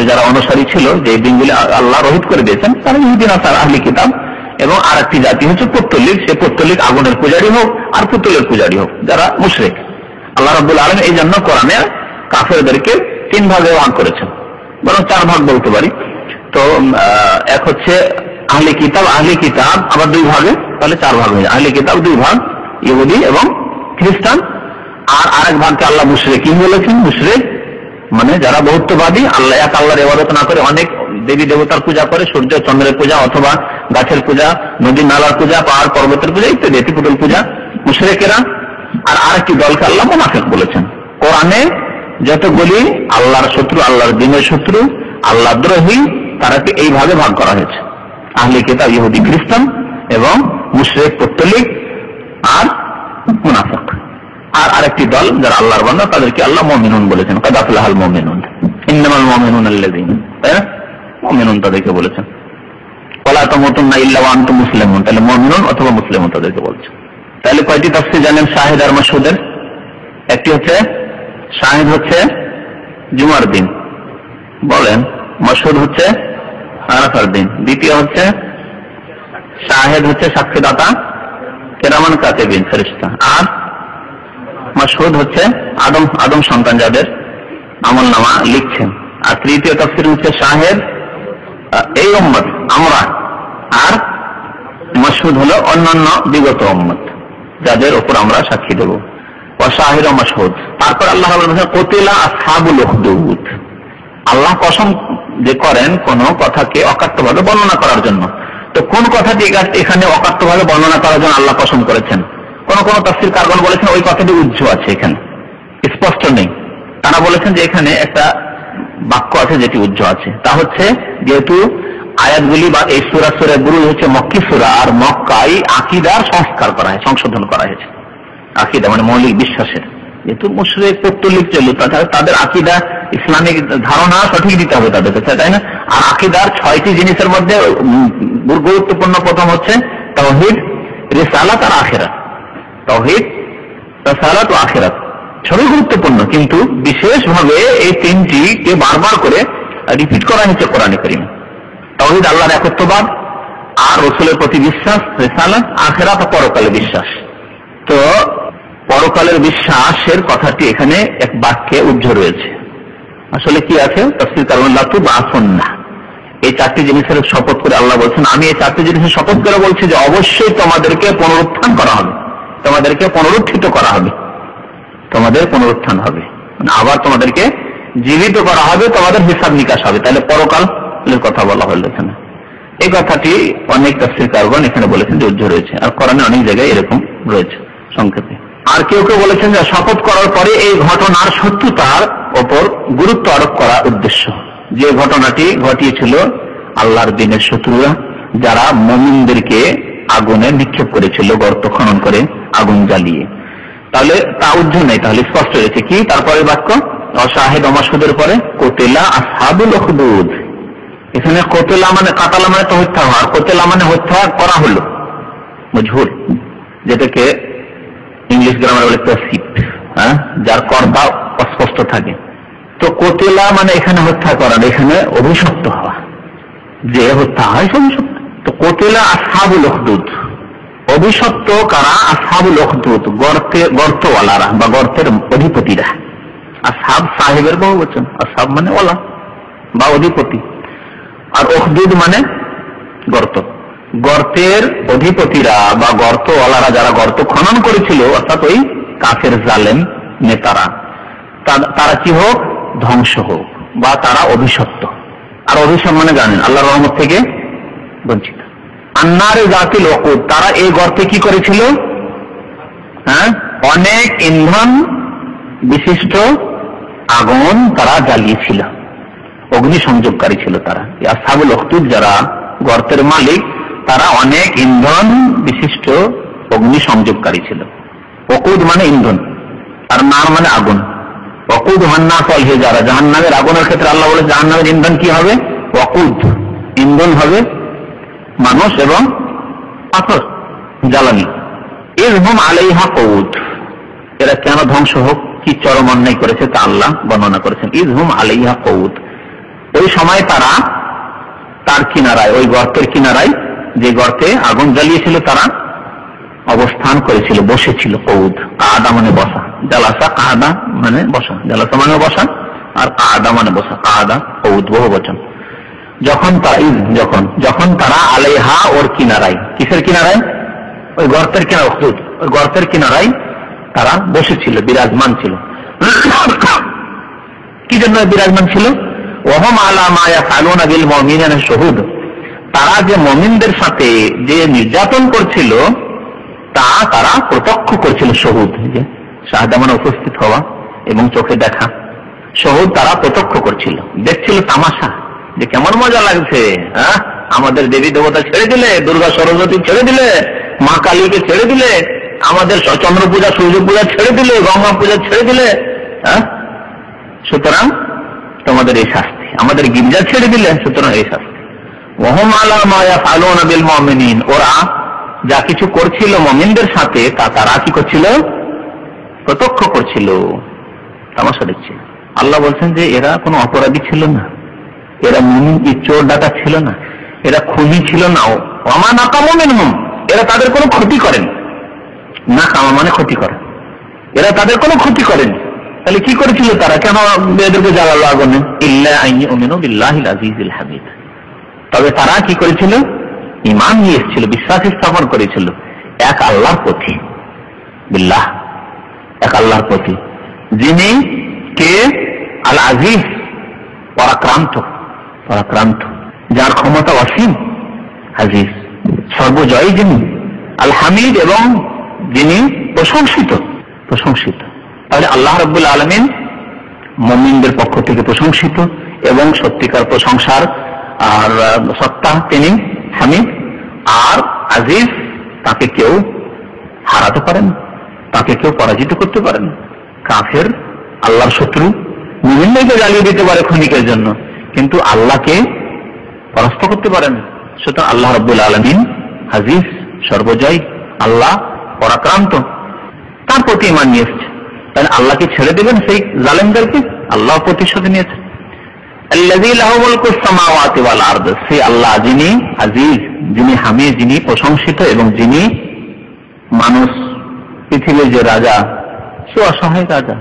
যারা অনুসারী ছিল, যে দিনগুলি আল্লাহ রহিত করে দিয়েছেন, তারা ইহুদি, নাসারা, আহলি কিতাব। এবং আর একটি জাতি হচ্ছে পৌত্তলিক, সে পৌত্তলিক আগুনের পূজারী হোক আর পুতুলের পূজারী হোক, যারা মুশরিক। আল্লাহ রাব্বুল আলামিন এই জন্য কোরআনে কাফেরদেরকে 3 ভাগে ভাগ করেছেন, বরং 4 ভাগ বলতে পারি। তো এক হচ্ছে আহলি কিতাব, আবার 2 ভাগে, তাহলে 4 ভাগ হয়ে যায়। আহলি কিতাব 2 ভাগ, ইহুদি এবং খ্রিস্টান। আর আরেক ভাগকে আল্লাহ মুশরিকিন বলেছেন। মুশরিক মানে যারা বহুত্ববাদী, আল্লাহ এক আল্লাহর ইবাদত না করে অনেক দেবী দেবতার পূজা করে, সূর্য চন্দ্রের পূজা অথবা গাছের পূজা, নদী নালার পূজা, পাহাড় পর্বতের পূজা ইত্যাদি, পুতুল পূজা মুশরিকেরা। আর আরেকটি দলকে আল্লাহ মুনাফিক বলেছেন। কোরআনে যতগুলি আল্লাহর শত্রু, আল্লাহর দ্বীনের শত্রু, আল্লাহ দ্রোহী, তারাকে এইভাবে ভাগ করা হয়েছে: আহলে কিতাব ইহুদি খ্রিস্টান এবং মুশরিক পৌত্তলিক আর মুনাফিক। আর আরেকটি দল যারা আল্লাহর বান্দা, তাদেরকে আল্লাহ মুমিনুন বলেছেন। কাদ আফলাহাল মুমিনুন, ইন্নামাল মুমিনুনা আল্লাযীনা, তাই না? মুমিনুন তাদেরকে বলেছেন। ওয়ালা তামুতুন্না ইল্লা ওয়া আনতুম মুসলিমুন, তাহলে মুমিনুন অথবা মুসলিমুন তাদেরকে বলছেন। তাহলে কয়টি তাফসীর জানেন শাহিদ আর মাশহুদের? একটি হচ্ছে শাহিদ হচ্ছে জুমার দিন বলেন, মাশহুদ হচ্ছে আরাফার দিন। দ্বিতীয় হচ্ছে শাহিদ হচ্ছে সাক্ষীদাতা কিরামান কাতিবিন ফেরেশতা, আর মাশহুদ হচ্ছে আদম সন্তান যাদের আমলনামা লিখছেন। আর তৃতীয় তাফসীর হচ্ছে শাহিদ এই উম্মত আমরা, আর মাশহুদ হলো অন্যান্য বিগত উম্মত যাদের উপর আমরা সাক্ষী দেব। ওয়া শাহিদ ও মাশহুদ। তারপর আল্লাহ বলেছেন কুতিলা আসহাবুল উখদুদ। আল্লাহ কসম যে করেন কোন কথাকে অকাট্যভাবে বর্ণনা করার জন্য। তো কোন কথাটি এখানে অকাট্যভাবে বর্ণনা করার জন্য আল্লাহ কসম করেছেন? কোন কোন তাফসীর কারগণ বলেছেন ওই কথাটি উজ্জ্ব আছে, এখানে স্পষ্ট নেই। তারা বলেছেন যে এখানে একটা বাক্য আছে যেটি উজ্জ্ব আছে, তা হচ্ছে যেহেতু আয়াতগুলি বা এই সূরা বুরুজ হচ্ছে মক্কি সূরা, আর মক্কায় আকীদার সংস্কার করা হয়, সংশোধন করা হয়েছে। আকীদা মানে মৌলিক বিশ্বাসের, যেহেতু মুশরিক পৌত্তলিক ছিল, তাদের আকীদা ইসলামিক ধারণা সঠিক দিতে হবে তাদের কাছে, তাই না? আর আকীদার 6টি জিনিসের মধ্যে গুরুত্বপূর্ণ প্রথম হচ্ছে তাওহীদ, রিসালাত আর আখিরাত। তাওহীদ, রিসালাত ও আখিরাত সবই গুরুত্বপূর্ণ, কিন্তু বিশেষভাবে এই তিনটিকে বারবার করে রিপিট করা হয়েছে কোরআনে কারীমে। তাওহীদ আল্লাহর একত্ববাদ, আর রাসূলের প্রতি বিশ্বাস, রিসালাত, আখিরাত ও পরকালে বিশ্বাস। তো পরকালের বিশ্বাসের কথাটি এখানে এক বাক্যে উজ্জ্ব রয়েছে। আসলে কি আছে? তাফসীর কারণ লাতু বাসুন্না, এই 4টি জিনিসের শপথ করে আল্লাহ বলছেন, আমি এই 4টি জিনিসের শপথ করে বলছি যে অবশ্যই তোমাদেরকে পুনরুত্থান করা হবে, তোমাদেরকে পুনরুত্থিত করা হবে, তোমাদের পুনরুত্থান হবে, মানে আবার তোমাদেরকে জীবিত করা হবে, তোমাদের হিসাব নিকাশ হবে। তাহলে পরকালের কথা বলা হলো এখানে। এই কথাটি অনেক তাফসীর কারগণ এখানে বলেছেন যে উজ্জ্ব রয়েছে, আর কোরআনে অনেক জায়গায় এরকম রয়েছে সংক্ষেপে। আর কেউ কেউ বলেছেন যে শপথ করার পরে এই ঘটনার সত্যতার ওপর গুরুত্ব আরোপ করা উদ্দেশ্য, যে ঘটনাটি ঘটিয়েছিল আল্লাহর দ্বীনের শত্রুরা, যারা মুমিনদেরকে আগুনে নিক্ষেপ করেছিল গর্ত খনন করে আগুন জ্বালিয়ে। তাহলে তা উজ্জ্ব নেই, তাহলে স্পষ্ট রয়েছে কি তারপরে বাক্য শাহিদ ও মাশহুদের পরে কুতিলা আসহাবুল উখদুদ। এখানে কুতিলা মানে কাতালা মানে তো হত্যা হওয়া, আর কুতিলা মানে হত্যা করা হলো মজহুর, যেটাকে ইংলিশ গ্রামারে বলে প্যাসিভ, যার কর্তা অস্পষ্ট থাকে। তো কুতিলা মানে এখানে হত্যা করা, এখানে অভিশপ্ত হওয়া, যে হত্যা হয় অভিশপ্ত। তো কুতিলা আসহাবুল উখদুদ, অভিশপ্ত কারা? আসহাবুল উখদুদ, গর্তওয়ালারা বা গর্তের অধিপতিরা। আসহাব সাহেবের বহুবচন, আসহাব মানে ওয়ালা বা অধিপতি, আর উখদুদ মানে গর্ত। গর্তের অধিপতিরা বা গর্তওয়ালারা, যারা গর্ত খনন করেছিল, অর্থাৎ ওই কাফের জালেম নেতারা, তারা কি হোক? ধ্বংস হোক, বা তারা অভিশপ্ত। আর অভিশাপ মানে জানেন আল্লাহর রহমত থেকে বঞ্চিত। আন্নারে জাতিল ওকুদ, তারা এই গর্তে কি করেছিল? অনেক ইন্ধন বিশিষ্ট আগুন তারা জ্বালিয়েছিল, অগ্নি সংযোগকারী ছিল তারা। আসহাবুল উখদুদ যারা গর্তের মালিক, তারা অনেক ইন্ধন বিশিষ্ট অগ্নি সংযোগকারী ছিল। ওকুদ মানে ইন্ধন, আর নার মানে আগুন। ওকুদ হান্নাস ওয়াল হিজারা, জাহান্নামের আগুনের ক্ষেত্রে আল্লাহ বলে জাহান্নামের ইন্ধন কি হবে? ওকুদ, ইন্ধন হবে মানুষ এবং পাথর, জ্বালানি। ইযহুম আলাইহা কউদ, এরা কেন ধ্বংস হোক, কি চরম অন্যায় করেছে তা আল্লাহ বর্ণনা করেছেন। ইযহুম আলাইহা কউদ, ওই সময় তারা তার কিনারায়, ওই গর্তের কিনারায়, যে গর্তে আগুন জ্বালিয়েছিল, তারা অবস্থান করেছিল, বসেছিল। কউদ, কাদা মানে বসা, জালাসা কাদা মানে বসা, জালাসা মানে বসা, আর কাদা মানে বসা, কাদা কউদ বহুবচন। যখন তারা আলাইহা, ওর কিনারায়, কিসের কিনারায়? ওই গর্তের কিনারা, ওই গর্তের কিনারায় তারা বসেছিল, বিরাজমান ছিল। কি জন্য বিরাজমান ছিল? ওয়াহুম আলা মা ইয়াফআলুনা বিল মুমিনিনা শুহুদ, তারা যে মুমিনদের সাথে যে নির্যাতন করছিল তা তারা প্রত্যক্ষ করছিল। শহুদ, যে শাহাদা মানে উপস্থিত হওয়া এবং চোখে দেখা, শহুদ তারা প্রত্যক্ষ করছিল, দেখছিল তামাশা, যে কেমন মজা লাগছে। আমাদের দেবী দেবতা ছেড়ে দিলে, দুর্গা সরস্বতী ছেড়ে দিলে, মা কালীকে ছেড়ে দিলে, আমাদের চন্দ্র পূজা সূর্য পূজা ছেড়ে দিলে, গঙ্গা পূজা ছেড়ে দিলে, সুতরাং তোমাদের এই শাস্তি। আমাদের গির্জা ছেড়ে দিলে, সুতরাং এই শাস্তি। ওয়াহুম আলা মা ইয়াফআলুনা বিল মুমিনিন, ওরা যা কিছু করছিল মুমিনদের সাথে তা তারা কি করছিল? প্রত্যক্ষ করছিল, তামাশা দেখছিল। আল্লাহ বলছেন যে এরা কোনো অপরাধী ছিল না, এরা মুমিন চোর ডাকাত ছিল না, এরা খুনি ছিল না। ওমা নাকামু মিনহুম, এরা তাদের কোনো ক্ষতি করেন না। কামা মানে ক্ষতি করে, এরা তাদের কোনো ক্ষতি করেন। তাহলে কি করেছিল তারা? কেন এদেরকে জ্বালালো আগুনে? ইল্লা আন ইউমিনু বিল্লাহিল আজিজিল হামিদ, তবে তারা কি করেছিল? ঈমান নিয়ে এসেছিল, বিশ্বাস স্থাপন করেছিল এক আল্লাহর প্রতি, বিল্লাহ, এক আল্লাহর প্রতি, যিনি কে? আল আজিজ, পরাক্রান্ত, পরাক্রান্ত, যার ক্ষমতা অসীম, আজিজ সর্বজয়ী যিনি, আল হামিদ, এবং যিনি প্রশংসিত, প্রশংসিত। তাহলে আল্লাহ রাব্বুল আলামিন মুমিনদের পক্ষ থেকে প্রশংসিত এবং সত্যিকার প্রশংসার আর সত্তা তিনি হামিদ। আর আজিজ, তাকে কেউ হারাতে পারেন, তাকে কেউ পরাজিত করতে পারেন। কাফের, আল্লাহর শত্রু, মুমিনদেরকে জ্বালিয়ে দিতে পারে ক্ষণিকের জন্য, কিন্তু আল্লাহকে পরাস্ত করতে পারেন। সুতরাং আল্লাহ রাব্বুল আলামিন আজিজ, সর্বজয়, আল্লাহ পরাক্রান্ত, তার প্রতি ঈমান নিয়ে এসেছে। তাহলে আল্লাহকে ছেড়ে দেবেন সেই জালেমদেরকে? আল্লাহ প্রতিশোধ নিয়েছে। আল্লাযী লাহু মুলকুস সামাওয়াতি ওয়াল আরদ, সেই আল্লাহ যিনি আজিজ, যিনি হামিদ, যিনি প্রশংসিত, এবং যিনি মানুষ, পৃথিবীর যে রাজা, সে অসহায় রাজা,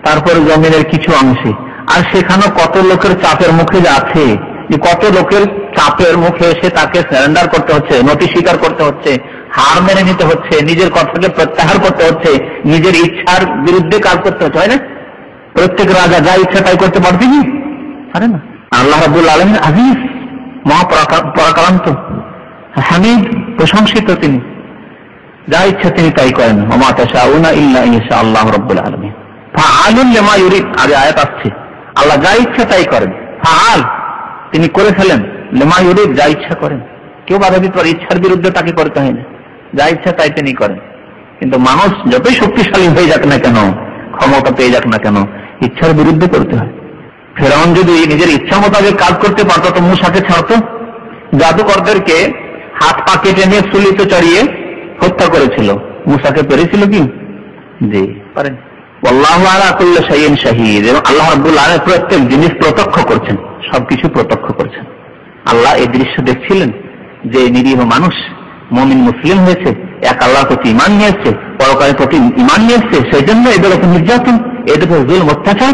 তারপরে জমিনের কিছু অংশে, আর সেখানে কত লোকের চাপের মুখে আছে, যে কত লোকের চাপের মুখে এসে তাকে সারেন্ডার করতে হচ্ছে, নতি স্বীকার করতে হচ্ছে, হার মেনে নিতে হচ্ছে, নিজের কথাকে প্রত্যাহার করতে হচ্ছে, নিজের ইচ্ছার বিরুদ্ধে কাজ করতে হচ্ছে, হয় না? প্রত্যেক রাজা যা ইচ্ছা তাই করতে পারবে কি? পারে না। আল্লাহ রাব্বুল আলামিন আজিজ, মহাপরাক্রান্ত, হামিদ, প্রশংসিত, তিনি যা ইচ্ছা তিনি তাই করেন। ওমা তাশাউনা ইল্লা ইনশা আল্লাহ রাব্বুল আলামিন ফাআলুন লিমা ইউরিদ, আগে আয়াত আসছে, আল্লাহ যা ইচ্ছা তাই করেন। ফাআল, তিনি করে ফেলেন, লিমা ইউরিদ, যা ইচ্ছা করেন। কেউ বাধা দিতে পারে? ইচ্ছার বিরুদ্ধে তাকে করতে হয় না, যা ইচ্ছা তাই তিনি করেন। কিন্তু মানুষ যতই শক্তিশালী হয়ে যাক না কেন, ক্ষমতা পেয়ে যাক না কেন, ইচ্ছার বিরুদ্ধে করতে হয়। ফেরাউন যদি নিজের ইচ্ছা মোতাবেক কাজ করতে পারত তো মূসাকে ছাড়তো। জাদুকরদেরকে হাত পা কেটে নিয়ে সুলিতে চড়িয়ে হত্যা করেছিল, মূসাকে পেরেছিল কি? জি, পারেন। আল্লাহু আলা কুল্লি শাইইন শাহীদ, এবং আল্লাহ রাব্বুল আলামিন প্রত্যেক জিনিস প্রত্যক্ষ করছেন, সবকিছু প্রত্যক্ষ করছেন। আল্লাহ এই দৃশ্য দেখছিলেন যে নিরীহ মানুষ মুমিন মুসলিম হয়েছে, এক আল্লাহর প্রতি ঈমান নিয়ে এসেছে, পরকালের প্রতি ঈমান নিয়ে এসেছে, সেই জন্য এদের উপর নির্যাতন, এদের উপর জুলম, অত্যাচার,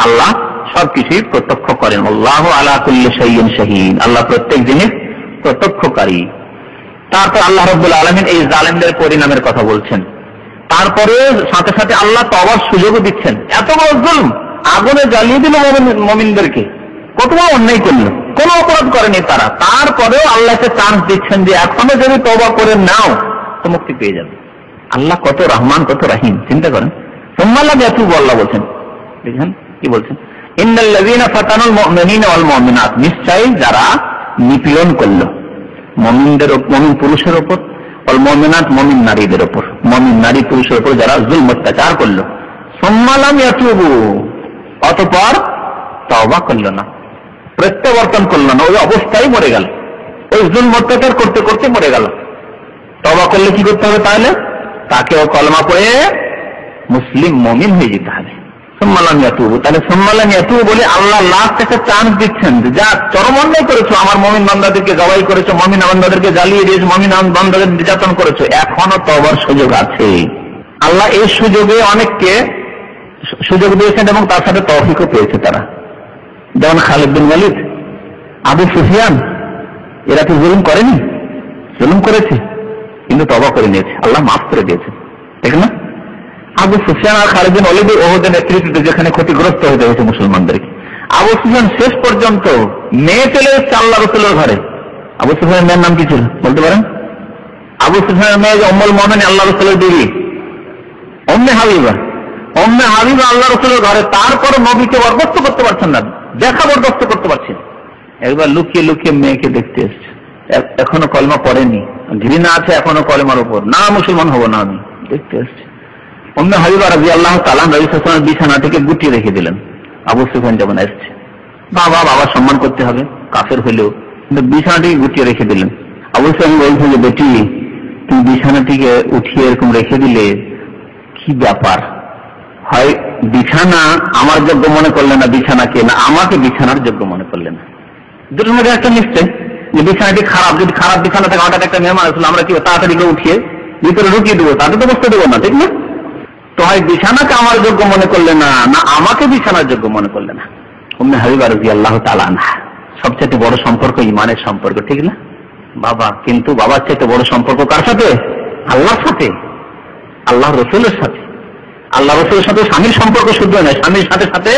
আল্লাহ সবকিছুই প্রত্যক্ষ করেন। আল্লাহু আলা কুল্লি শাইইন শাহীদ, আল্লাহ প্রত্যেক জিনিস প্রত্যক্ষকারী। তারপর আল্লাহ রাব্বুল আলামিন এই জালেমদের পরিণামের কথা বলছেন। তারপরে সাথে সাথে আল্লাহ তওবার সুযোগও দিচ্ছেন। এত বড় জুলম, আগুনে জ্বালিয়ে দিল মুমিনদেরকে, কত বড় অন্যায় করলো, কোনো অপরাধ করেনি তারা, তারপরেও আল্লাহকে চান্স দিচ্ছেন যে এখনো যদি তওবা করে নাও তো মুক্তি পেয়ে যাবে। আল্লাহ কত রহমান, কত রহিম, চিন্তা করেন। সুম্মা লাম ইয়াতুবু, আল্লাহ বলছেন, দেখেন কি বলছেন, ইন্নাল্লাযীনা ফাতানুল মুমিনিনা ওয়াল মুমিনাত, নিশ্চয়ই যারা নিপীড়ন করলো মুমিনদের, মুমিন পুরুষের উপর, ওয়াল মুমিনাত, মুমিন নারীদের উপর, মুমিন নারী পুরুষের উপর যারা জুলম অত্যাচার করলো, সুম্মা লাম ইয়াতুবু, অতঃপর তওবা করলো না, প্রত্যাবর্তন করলো না, ওই অবস্থায় মরে গেল, ওই জুলম অত্যাচার করতে করতে মরে গেল। তওবা করলে কি করতে হবে? তাহলে তাকেও কলমা পড়ে মুসলিম মুমিন হয়ে যেতে হবে। সুম্মা লাম ইয়াতুবু, তাহলে সুম্মা লাম ইয়াতুবু বলে আল্লাহ লাস্ট একটা চান্স দিচ্ছেন, যা চরম অন্যায় করেছো, আমার মুমিন বান্দাদেরকে জবাই করেছো, মুমিন বান্দাদেরকে জ্বালিয়ে দিয়েছো, মুমিন বান্দাদের নির্যাতন করেছো, এখনো তওবার সুযোগ আছে। আল্লাহ এই সুযোগে অনেককে সুযোগ দিয়েছেন এবং তার সাথে তৌফিকও পেয়েছে তারা, যেমন খালিদ বিন ওয়ালিদ, আবু সুফিয়ান, এরা কি জুলুম করেনি? জুলুম করেছে, কিন্তু তওবা করে নিয়েছে, আল্লাহ মাফ করে দিয়েছে, ঠিক না? আবু সুফিয়ান আর খালিদ বিন ওয়ালিদ ওহদের নেতৃত্বে যেখানে ক্ষতিগ্রস্ত হতে হয়েছে মুসলমানদেরকে, আবু সুফিয়ান শেষ পর্যন্ত মেয়ে চলে এসছে আল্লাহ রসুলের ঘরে। আবু সুফিয়ানের মেয়ের নাম কি ছিল বলতে পারেন? আবু সুফিয়ানের মেয়ে যে উম্মুল মুমিনিন আল্লাহ রসুলের বিবি উম্মে হাবিবা। উম্মে হাবিবা আল্লাহ রসুলের ঘরে, তারপর নবীকে বরদাস্ত করতে পারছেন না, দেখা বরদাস্ত করতে পারছেন। একবার লুকিয়ে লুকিয়ে মেয়েকে দেখতে এসছে, এখনো কলমা পড়েনি, ঘৃণা আছে এখনো কলমার উপর, না মুসলমান হবো না আমি, দেখতে এসছে। উম্মে হাবিবা রাদিয়াল্লাহু তাআলা নবী সাল্লাল্লাহু আলাইহি ওয়াসাল্লামের বিছানাটিকে গুটিয়ে রেখে দিলেন। আবু সুফিয়ান যখন এসছে, বাবা সম্মান করতে হবে কাফের হইলেও, কিন্তু বিছানাটিকে গুটিয়ে রেখে দিলেন। আবু সুফিয়ান বলছে যে বেটি, তুমি বিছানাটিকে উঠিয়ে এরকম রেখে দিলে, কি ব্যাপার? হয় বিছানা আমার যোগ্য মনে করলে না বিছানাকে, না আমাকে বিছানার যোগ্য মনে করলে না। দুটোর মধ্যে একটা নিশ্চয় যে বিছানাটি খারাপ, যদি খারাপ বিছানা থাকে, হঠাৎ একটা মেহমান আসলে আমরা কি তাড়াতাড়ি উঠিয়ে ভিতরে ঢুকিয়ে দেবো, তাতে তো বসতে দেবো না, ঠিক না? তো হয় বিছানাকে আমার যোগ্য মনে করলে না, না আমাকে বিছানার যোগ্য মনে করলে না। উম্মে হাবিবা রাদিয়াল্লাহু তাআলা আনহা, সবচেয়ে বড় সম্পর্ক ইমানের সম্পর্ক, ঠিক না বাবা? কিন্তু বাবার চাইতে বড় সম্পর্ক কার সাথে? আল্লাহর সাথে, আল্লাহ রসুলের সাথে। আল্লাহ রসুলের সাথে স্বামীর সম্পর্ক শুদ্ধ নয়, স্বামীর সাথে সাথে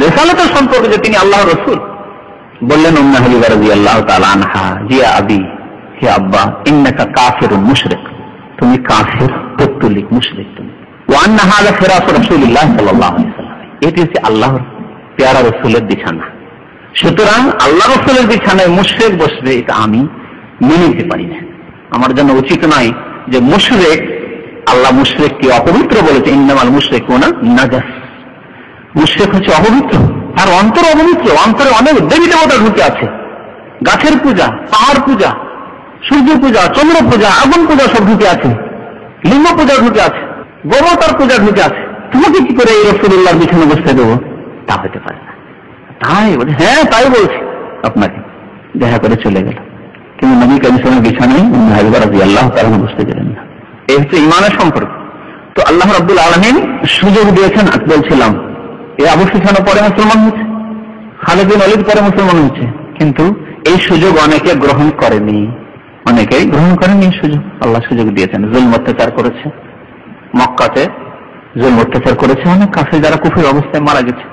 রেসালাতের সম্পর্ক, যে তিনি আল্লাহ রসুল। বললেন উম্মে হাবিবা রাদিয়াল্লাহু তাআলা আনহা, জিয়া আবি, হে আব্বা, ইন্নাকা কাফিরুন মুশরিক, তুমি কাফির, পত্তলিক, মুশরিক তুমি। ওয়া আন্না হাযা ফিরাশ রাসূলিল্লাহ সাল্লাল্লাহু আলাইহি ওয়াসাল্লাম, এটি হচ্ছে আল্লাহর পেয়ারা রসুলের বিছানা। সুতরাং আল্লাহ রসুলের বিছানায় মুশরিক বসবে, এটা আমি মেনে নিতে পারি না। আমার জন্য উচিত নয় যে মুশরিক, আল্লাহ মুশরিককে অপবিত্র বলেছে, ইন্নামাল মুশরিকুনা নাজাস। মুশরিক হচ্ছে অপবিত্র, তার অন্তর অপবিত্র, অন্তরে অনেক দেবী দেবতা ঢুকে আছে, গাছের পূজা, পাহাড় পূজা, সূর্য পূজা, চন্দ্র পূজা, আগুন পূজা সব ঢুকে আছে, লিঙ্গ পূজা ঢুকে আছে, গোবতার পূজা ঢুকে আছে। তোমাকে কি করে এই রাসূলুল্লাহর বিছানা বসতে দেবো? তা হতে পারে না। তাই বলে, হ্যাঁ তাই বলছি আপনাকে, দেখা করে চলে গেল। কিন্তু নবী করিম সাল্লাল্লাহু আলাইহি ওয়াসাল্লামের বিছানায় উম্মে হাবিবা রাদিয়াল্লাহু তাআলা বসতে গেলেন না। এই হচ্ছে ইমানের সম্পর্ক। তো আল্লাহ রাব্বুল আলামিন সুযোগ দিয়েছেন, বলছিলাম এই আবু সুফিয়ান পরে মুসলমান হয়েছে, খালিদ বিন ওয়ালিদ পরে মুসলমান হয়েছে, কিন্তু এই সুযোগ অনেকে গ্রহণ করেনি, অনেকেই গ্রহণ করেনি। সুযোগ আল্লাহ সুযোগ দিয়েছেন, জুলম অত্যাচার করেছে, মক্কাতে জুলম অত্যাচার করেছে, অনেক কাফের যারা কুফরি অবস্থায় মারা গেছে,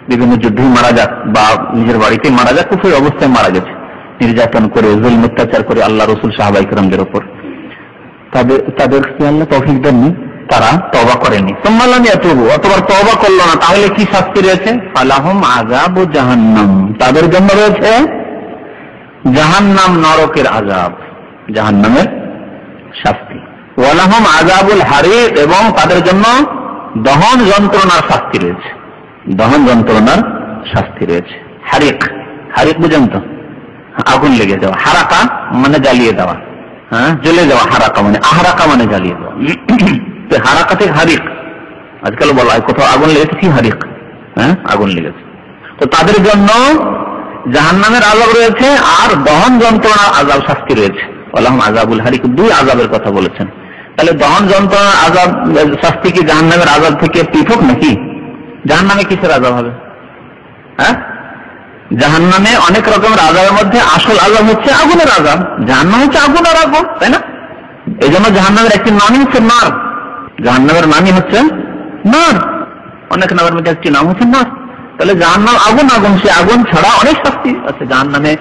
বিভিন্ন যুদ্ধে মারা যাক বা নিজের বাড়িতে মারা যাক, কুফরি অবস্থায় মারা গেছে, নির্যাতন করে, জুলম অত্যাচার করে আল্লাহ রাসূল সাহাবায়ে কেরামদের উপর। তাদেরকে আল্লাহ তৌফিক দেননি, তারা তওবা করেনি, অথবা তওবা করলো না, তাহলে কি শাস্তি রয়েছে? ফালাহুম আযাবু জাহান্নাম, তাদের জন্য রয়েছে জাহান্নাম, নরকের আযাব, জাহান্নামের শাস্তি। ওয়ালাহুম আযাবুল হারিক, এবং তাদের জন্য দহন যন্ত্রণার শাস্তি রয়েছে, দহন যন্ত্রণার শাস্তি রয়েছে। হারিক, হারিক বুঝেন তো? আগুন লেগে যাওয়া, হারাকা মানে জ্বালিয়ে দেওয়া, হ্যাঁ জ্বলে যাওয়া, হারাকা মানে, আহরাকা মানে জ্বালিয়ে দেওয়া, হারাকা থেকে হারিক। আজকাল বলা হয় কোথাও আগুন লেগেছে, কি হারিক, হ্যাঁ আগুন লেগেছে। তো তাদের জন্য জাহান্নামের আযাব রয়েছে, আর দহন যন্ত্রণার আযাব, শাস্তি রয়েছে। ওয়ালাহুম আযাবুল হারিক, দুই আযাবের কথা বলেছেন। তাহলে দহন যন্ত্রণার আযাব, শাস্তি কি জাহান্নামের আযাব থেকে পৃথক নাকি? জাহান্নামে কিসের আযাব হবে? হ্যাঁ, জাহান্নামে অনেক রকমের আযাবের মধ্যে আসল আযাব হচ্ছে আগুনের আযাব। জাহান্নাম হচ্ছে আগুন আর আগুন, তাই না? এই জন্য জাহান্নামের একটি নামই হচ্ছে নার, জাহান্নামের নামই হচ্ছে নার, অনেক নামের মধ্যে একটি নাম হচ্ছে নার। তাহলে জাহান্নাম আগুন, আগুন, সে আগুন ছাড়া অনেক শাস্তি আছে। জাহান্নামে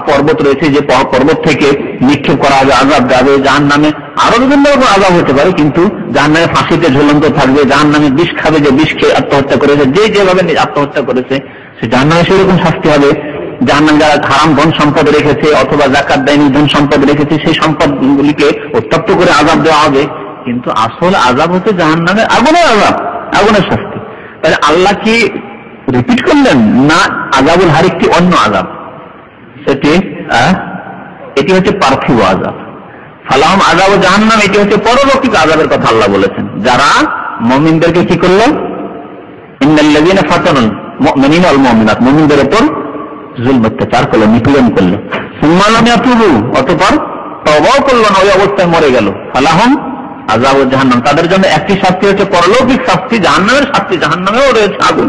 পর্বত রয়েছে, যে পর্বত থেকে নিক্ষেপ করা হবে, আযাব যাবে। জাহান্নামে আরো বিভিন্ন রকম আযাব হতে পারে, কিন্তু জাহান্নামে ফাঁসিতে ঝুলন্ত থাকবে, জাহান্নামে বিষ খাবে, যে বিষ খেয়ে আত্মহত্যা করেছে, যে যেভাবে আত্মহত্যা করেছে সে জাহান্নামে সেরকম শাস্তি হবে। জাহান্নামে যারা হারাম ধন সম্পদ রেখেছে অথবা যাকাত দেয়নি ধন সম্পদ রেখেছে, সেই সম্পদগুলিকে উত্তপ্ত করে আযাব দেওয়া হবে। কিন্তু আসল আযাব হচ্ছে জাহান্নামে আগুনের আযাব, আগুনের শাস্তি। তাহলে আল্লাহ কি রিপিট করলেন না আযাবুল হারিকটি অন্য আযাব? সেটি এটি হচ্ছে পার্থিব আযাব। ফালাহুম আযাবু জাহান্নাম, এটি হচ্ছে পরলৌকিক আযাবের কথা আল্লাহ বলেছেন। যারা মুমিনদেরকে কি করলো? ইন্নাল্লাযীনা ফাতানুল মুমিনিনা ওয়াল মুমিনাত, মুমিনদের উপর জুলম অত্যাচার করলো, নিপীড়ন করলো। সুম্মা লাম ইয়াতুবু, অতঃপর তওবাও করলো না, ওই অবস্থায় মরে গেল। ফালাহুম আযাবু জাহান্নাম, তাদের জন্য একটি শাস্তি হচ্ছে পরলৌকিক শাস্তি, জাহান্নামের শাস্তি, জাহান্নামেও রয়েছে আগুন।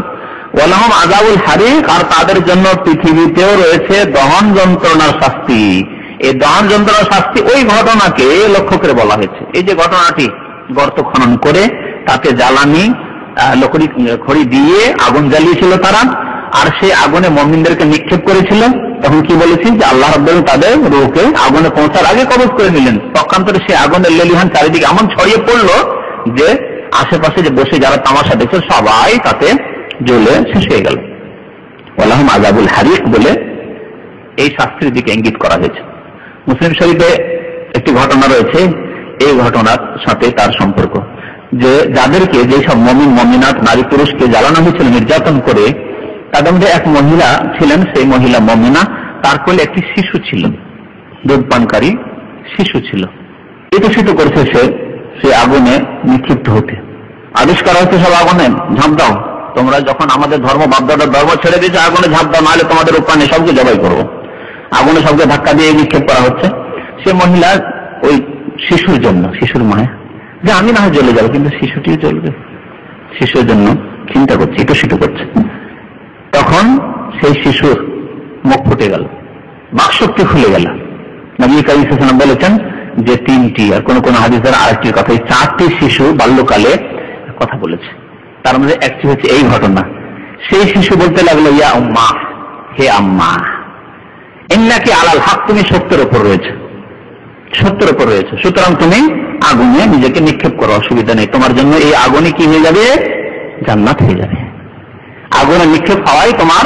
ওয়ালাহুম আযাবুল হারিক, আর তাদের জন্য পৃথিবীতেও রয়েছে দহন যন্ত্রণার শাস্তি। এই দহন যন্ত্রণার শাস্তি ওই ঘটনাকে লক্ষ্য করে বলা হয়েছে। এই যে ঘটনাটি, গর্ত খনন করে তাতে জ্বালানি খড়ি দিয়ে আগুন জ্বালিয়েছিল তারা, আর সেই আগুনে মুমিনদেরকে নিক্ষেপ করেছিল, তখন কি বলেছি যে আল্লাহ রাব্বুল আলামিন তাদের রূহকে আগুনে পৌঁছার আগে কবজ করে নিলেন। পক্ষান্তরে সেই আগুনের লেলিহান চারিদিকে এমন ছড়িয়ে পড়লো যে আশেপাশে যে বসে যারা তামাশা দেখছে সবাই তাতে জ্বলে শেষ হয়ে গেল। ওয়ালাহুম আযাবুল হারিক বলে এই শাস্তির দিকে ইঙ্গিত করা হয়েছে। মুসলিম শরীফে একটি ঘটনা রয়েছে, এই ঘটনার সাথে তার সম্পর্ক, যে যাদেরকে যেসব মুমিন মুমিনাত নারী পুরুষকে জ্বালানো হয়েছিল নির্যাতন করে, তাদের মধ্যে এক মহিলা ছিলেন, সেই মহিলা মুমিনা, তার কোলে একটি শিশু ছিল, দুধপানকারী শিশু ছিল। ইতোষিত করেছে সে আগুনে নিক্ষিপ্ত হতে। আদেশ করা হচ্ছে সব আগুনে ঝাঁপ দাও, তোমরা যখন আমাদের ধর্ম বাপদাদার ধর্ম ছেড়ে দিয়েছে আগুনে ঝাঁপ দাও, নাহলে তোমাদের উপানে সবকে জবাই করবো। আগুনে সবকে ধাক্কা দিয়ে নিক্ষেপ করা হচ্ছে। সে মহিলা ওই শিশুর জন্য, শিশুর মায়া যে আমি না হয় জ্বলে যাবো কিন্তু শিশুটিও জ্বলবে, শিশুর জন্য চিন্তা করছে, ইতোষিত করছে। তখন সেই শিশুর মুখ ফুটে গেল, বাকশক্তি খুলে গেল। নবী কারীম সাল্লাল্লাহু আলাইহি ওয়াসাল্লাম বলেছেন যে তিনটি, আর কোন কোন হাদিসের আরেকটির কথা, এই চারটি শিশু বাল্যকালে কথা বলেছে। তার মধ্যে একটি হচ্ছে এই ঘটনা। সেই শিশু বলতে লাগলো, ইয়া উম্মা, হে আম্মা, ইন্নাকি আলাল হক, তুমি সত্যের উপর রয়েছে, সত্যের উপর রয়েছে, সুতরাং তুমি আগুনে নিজেকে নিক্ষেপ করো, অসুবিধা নেই, তোমার জন্য এই আগুনে কি হয়ে যাবে, জান্নাত হয়ে যাবে। আগুনে নিক্ষেপ হওয়াই তোমার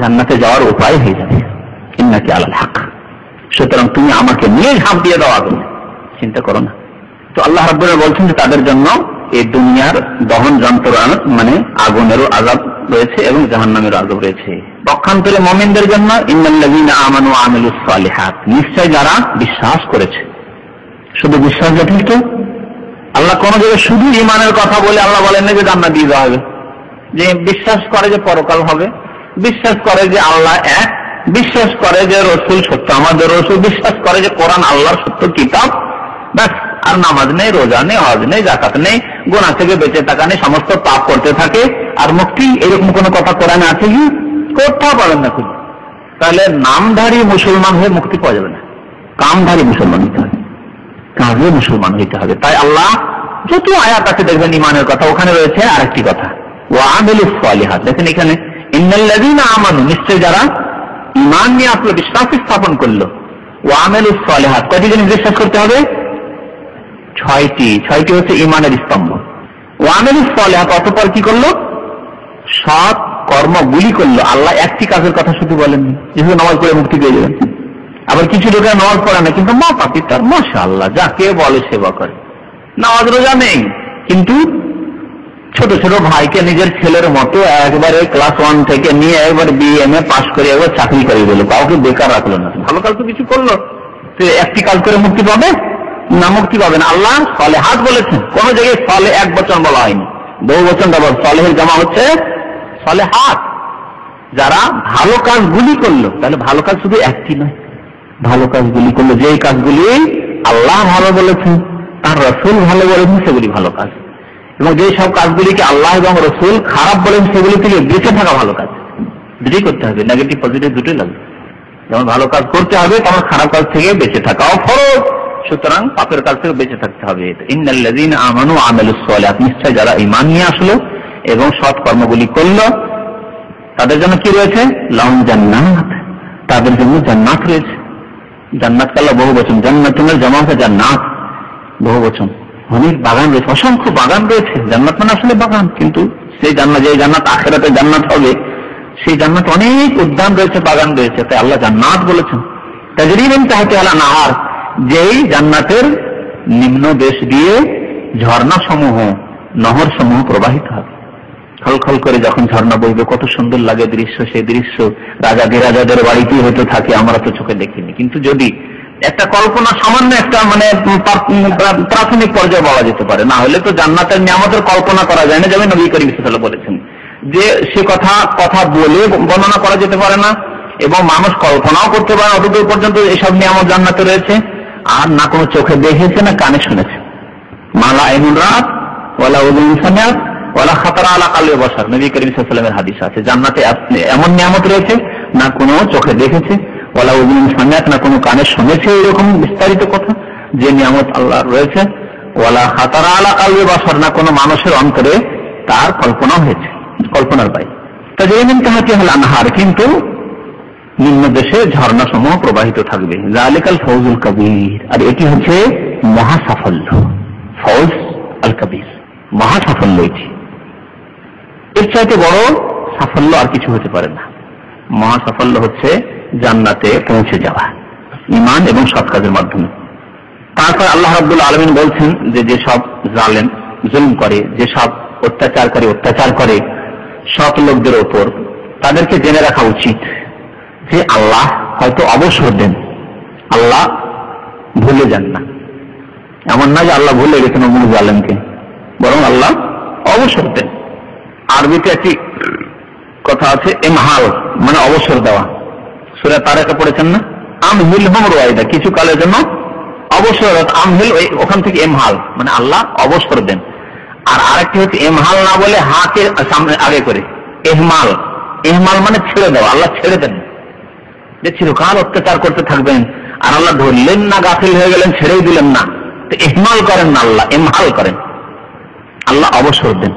জান্নাতে যাওয়ার উপায় হয়ে যাবে। ইন্নাকি আলাল হক, সুতরাং তুমি আমাকে নিয়ে ঝাঁপ দিয়ে দাও আগুনে, চিন্তা করো না। তো আল্লাহ রাব্বুল আলামিন বলছেন যে তাদের জন্য এই দুনিয়ার দহন যন্ত্রণা মানে আগুনেরও আযাব রয়েছে এবং জাহান্নামেরও আযাব রয়েছে। পক্ষান্তরে মুমিনদের জন্য ইন্নাল্লাযীনা আমানু ওয়া আমিলুস সালিহাত, নিশ্চয় যারা বিশ্বাস করেছে। শুধু বিশ্বাস যথেষ্ট? আল্লাহ কোন জায়গায় শুধু ঈমানের কথা বলে আল্লাহ বলেন না যে জান্নাত দিয়ে দেওয়া হবে। যে বিশ্বাস করে যে পরকাল হবে, বিশ্বাস করে যে আল্লাহ এক, বিশ্বাস করে যে রসুল সত্য, আমাদের রসুল, বিশ্বাস করে যে কোরআন আল্লাহর সত্য কিতাব, ব্যাস। আর নামাজ নেই, রোজা নেই, হজ নেই, যাকাত নেই, গুনাহ থেকে বেঁচে থাকা নেই, সমস্ত পাপ করতে থাকে আর মুক্তি, এরকম কোন কথা কোরআনে আছে কি? কোথাও পাবেন না খুঁজে। তাহলে নামধারী মুসলমান হয়ে মুক্তি পাওয়া যাবে না, কামধারী মুসলমান হতে হবে, কাজে মুসলমান হইতে হবে। তাই আল্লাহ যত আয়াত আছে দেখবেন ইমানের কথা, ওখানে রয়েছে আরেকটি কথা, ওয়া আমিলুস সালিহাত। দেখেন এখানে ইন্নাল্লাযীনা আমানু, নিশ্চয় যারা ঈমান নিয়ে আসলে বিশ্বাস স্থাপন করলো, ওয়া আমিলুস সালিহাত, কয়টি জিনিস বিশ্বাস করতে হবে? ছয়টি হচ্ছে ঈমানের স্তম্ভ। ওয়া আমিলুস সালিহাত, অতঃপর কি করলো? সৎ কর্মগুলি করলো। আল্লাহ একটি কাজের কথা শুধু বলেননি, যেহেতু নামাজ পড়ে মুক্তি পেয়ে যাবেন। আবার কিছু লোকের নামাজ পড়ে না কিন্তু মাতা পিতার মাশাআল্লাহ যাকে বলে সেবা করে, নামাজ রোজা নেই কিন্তু ছোট ছোট ভাইকে নিজের ছেলের মতো একবারে ক্লাস 1 থেকে নিয়ে একবার BA পাস করে একবার চাকরি করে দিল, কাউকে বেকার রাখলো না। ভালো কাজ তো কিছু করলো, একটি কাজ করে মুক্তি পাবে না? মুক্তি পাবে না। আল্লাহ সালেহাত বলেছেন, কোন জায়গায় সালে এক বচন বলা হয়নি, বহু বচন ব্যবহার। সালেহের জামা হচ্ছে সালেহাত, যারা ভালো কাজগুলি করলো। তাহলে ভালো কাজ শুধু একটি নয়, ভালো কাজগুলি করলো, যেই কাজগুলি আল্লাহ ভালো বলেছেন, তার রসুল ভালো বলেছেন, সেগুলি ভালো কাজ। এবং যে সব কাজগুলিকে আল্লাহ এবং রসুল খারাপ বলেন সেগুলি থেকে বেঁচে থাকা ভালো কাজ। দুটোই করতে হবে, নেগেটিভ পজিটিভ দুটোই লাগবে। যেমন ভালো কাজ করতে হবে তেমন খারাপ কাজ থেকে বেঁচে থাকাও ফরজ। সুতরাং পাপের কাজ থেকে বেঁচে থাকতে হবে। ইন্নাল্লাযীনা আমানু ওয়া আমিলুস সালিহাত, নিশ্চয় যারা ঈমান নিয়ে আসলো এবং সৎ কর্মগুলি করলো, তাদের জন্য কি রয়েছে? লাহুম জান্নাত, তাদের জন্য জান্নাত রয়েছে। জান্নাত কাল্লা বহু বচন, জান্নাতুল জামা হচ্ছে জান্নাত, বহু বচন। অনেক বাগান রয়েছে, অসংখ্য বাগান রয়েছে। জান্নাত মানে আসলে বাগান, কিন্তু সেই জান্নাত, যে জান্নাত আখিরাতে জান্নাত হবে, সেই জান্নাত অনেক উদ্যান রয়েছে, বাগান রয়েছে। তাই আল্লাহ জান্নাত বলেছেন। তাজরি মিন তাহতিহা নাহার, যেই জান্নাতের নিম্ন দেশ দিয়ে ঝর্ণা সমূহ, নহর সমূহ প্রবাহিত হবে। খলখল করে যখন ঝর্ণা বইবে কত সুন্দর লাগে দৃশ্য। সেই দৃশ্য রাজাদের বাড়িতেই হয়তো থাকে, আমরা তো চোখে দেখিনি। কিন্তু যদি একটা কল্পনা, সামান্য একটা মানে প্রাথমিক পর্যায়ে বলা যেতে পারে, না হলে তো জান্নাতের নিয়ামতের কল্পনা করা যায় না। যেমন নবী করিম সাল্লাল্লাহু আলাইহি ওয়াসাল্লাম বলেছেন যে সে কথা বলে বর্ণনা করা যেতে পারে না, এবং মানুষ কল্পনাও করতে পারে অতদূর পর্যন্ত এসব নিয়ামত জান্নাতে রয়েছে। আর না কোনো চোখে দেখেছে না কানে শুনেছে। মালা আইনুন রাত ওয়ালা উযুন সামিআত ওয়ালা খাতারা আলা কলবি বাশার, নবী করিম সাল্লাল্লাহু আলাইহি ওয়াসাল্লামের হাদিস আছে। জান্নাতে এমন নিয়ামত রয়েছে না কোনো চোখে দেখেছে, ওয়ালা উযুন সামিআত, না কোনো কানে শুনেছে এরকম বিস্তারিত কথা, যে নিয়ামত আল্লাহর রয়েছে। ওয়ালা খাতারা আলা কলবি বাশার, না কোনো মানুষের অন্তরে তার কল্পনা হয়েছে, কল্পনার বাইরে। তাজরি মিন তাহতিহাল আনহার, কিন্তু নিম্ন দেশে ঝর্ণা সমূহ প্রবাহিত থাকবে। যালিকাল ফৌজুল কবির, আর এটি হচ্ছে মহা সাফল্য। ফৌজ আল কবির, মহা সাফল্য। এটি এর চাইতে বড় সাফল্য আর কিছু হতে পারে না। মহা সাফল্য হচ্ছে জান্নাতে পৌঁছে যাওয়া ঈমান এবং সৎ কাজের মাধ্যমে। তারপর আল্লাহ রাব্বুল আলামিন বলছেন যে যেসব জালেম জুলুম করে, যেসব অত্যাচার করে সৎ লোকদের ওপর, তাদেরকে জেনে রাখা উচিত যে আল্লাহ হয়তো অবসর দেন, আল্লাহ ভুলে যান না। এমন না যে আল্লাহ ভুলে গেছেন অমুক জালেমকে, বরং আল্লাহ অবসর দেন। আরবিতে একটি কথা আছে ইমহাল, মানে অবসর দেওয়া। সূরা তারাকে পড়েছেন না, আমহিলহুম রুয়াইদা, কিছু কালের জন্য অবসর। আমহিল ওখান থেকে ইমহাল, মানে আল্লাহ অবসর দেন। আর আরেকটি হচ্ছে ইমহাল না বলে হাকে সামনে আগে করে ইহমাল। ইহমাল মানে ছেড়ে দেওয়া, আল্লাহ ছেড়ে দেন, যে চিরকাল অত্যাচার করতে থাকবেন আর আল্লাহ ধরলেন না, গাফিল হয়ে গেলেন, ছেড়েই দিলেন না, তো ইহমাল করেন না, আল্লাহ ইমহাল করেন, আল্লাহ অবসর দেন।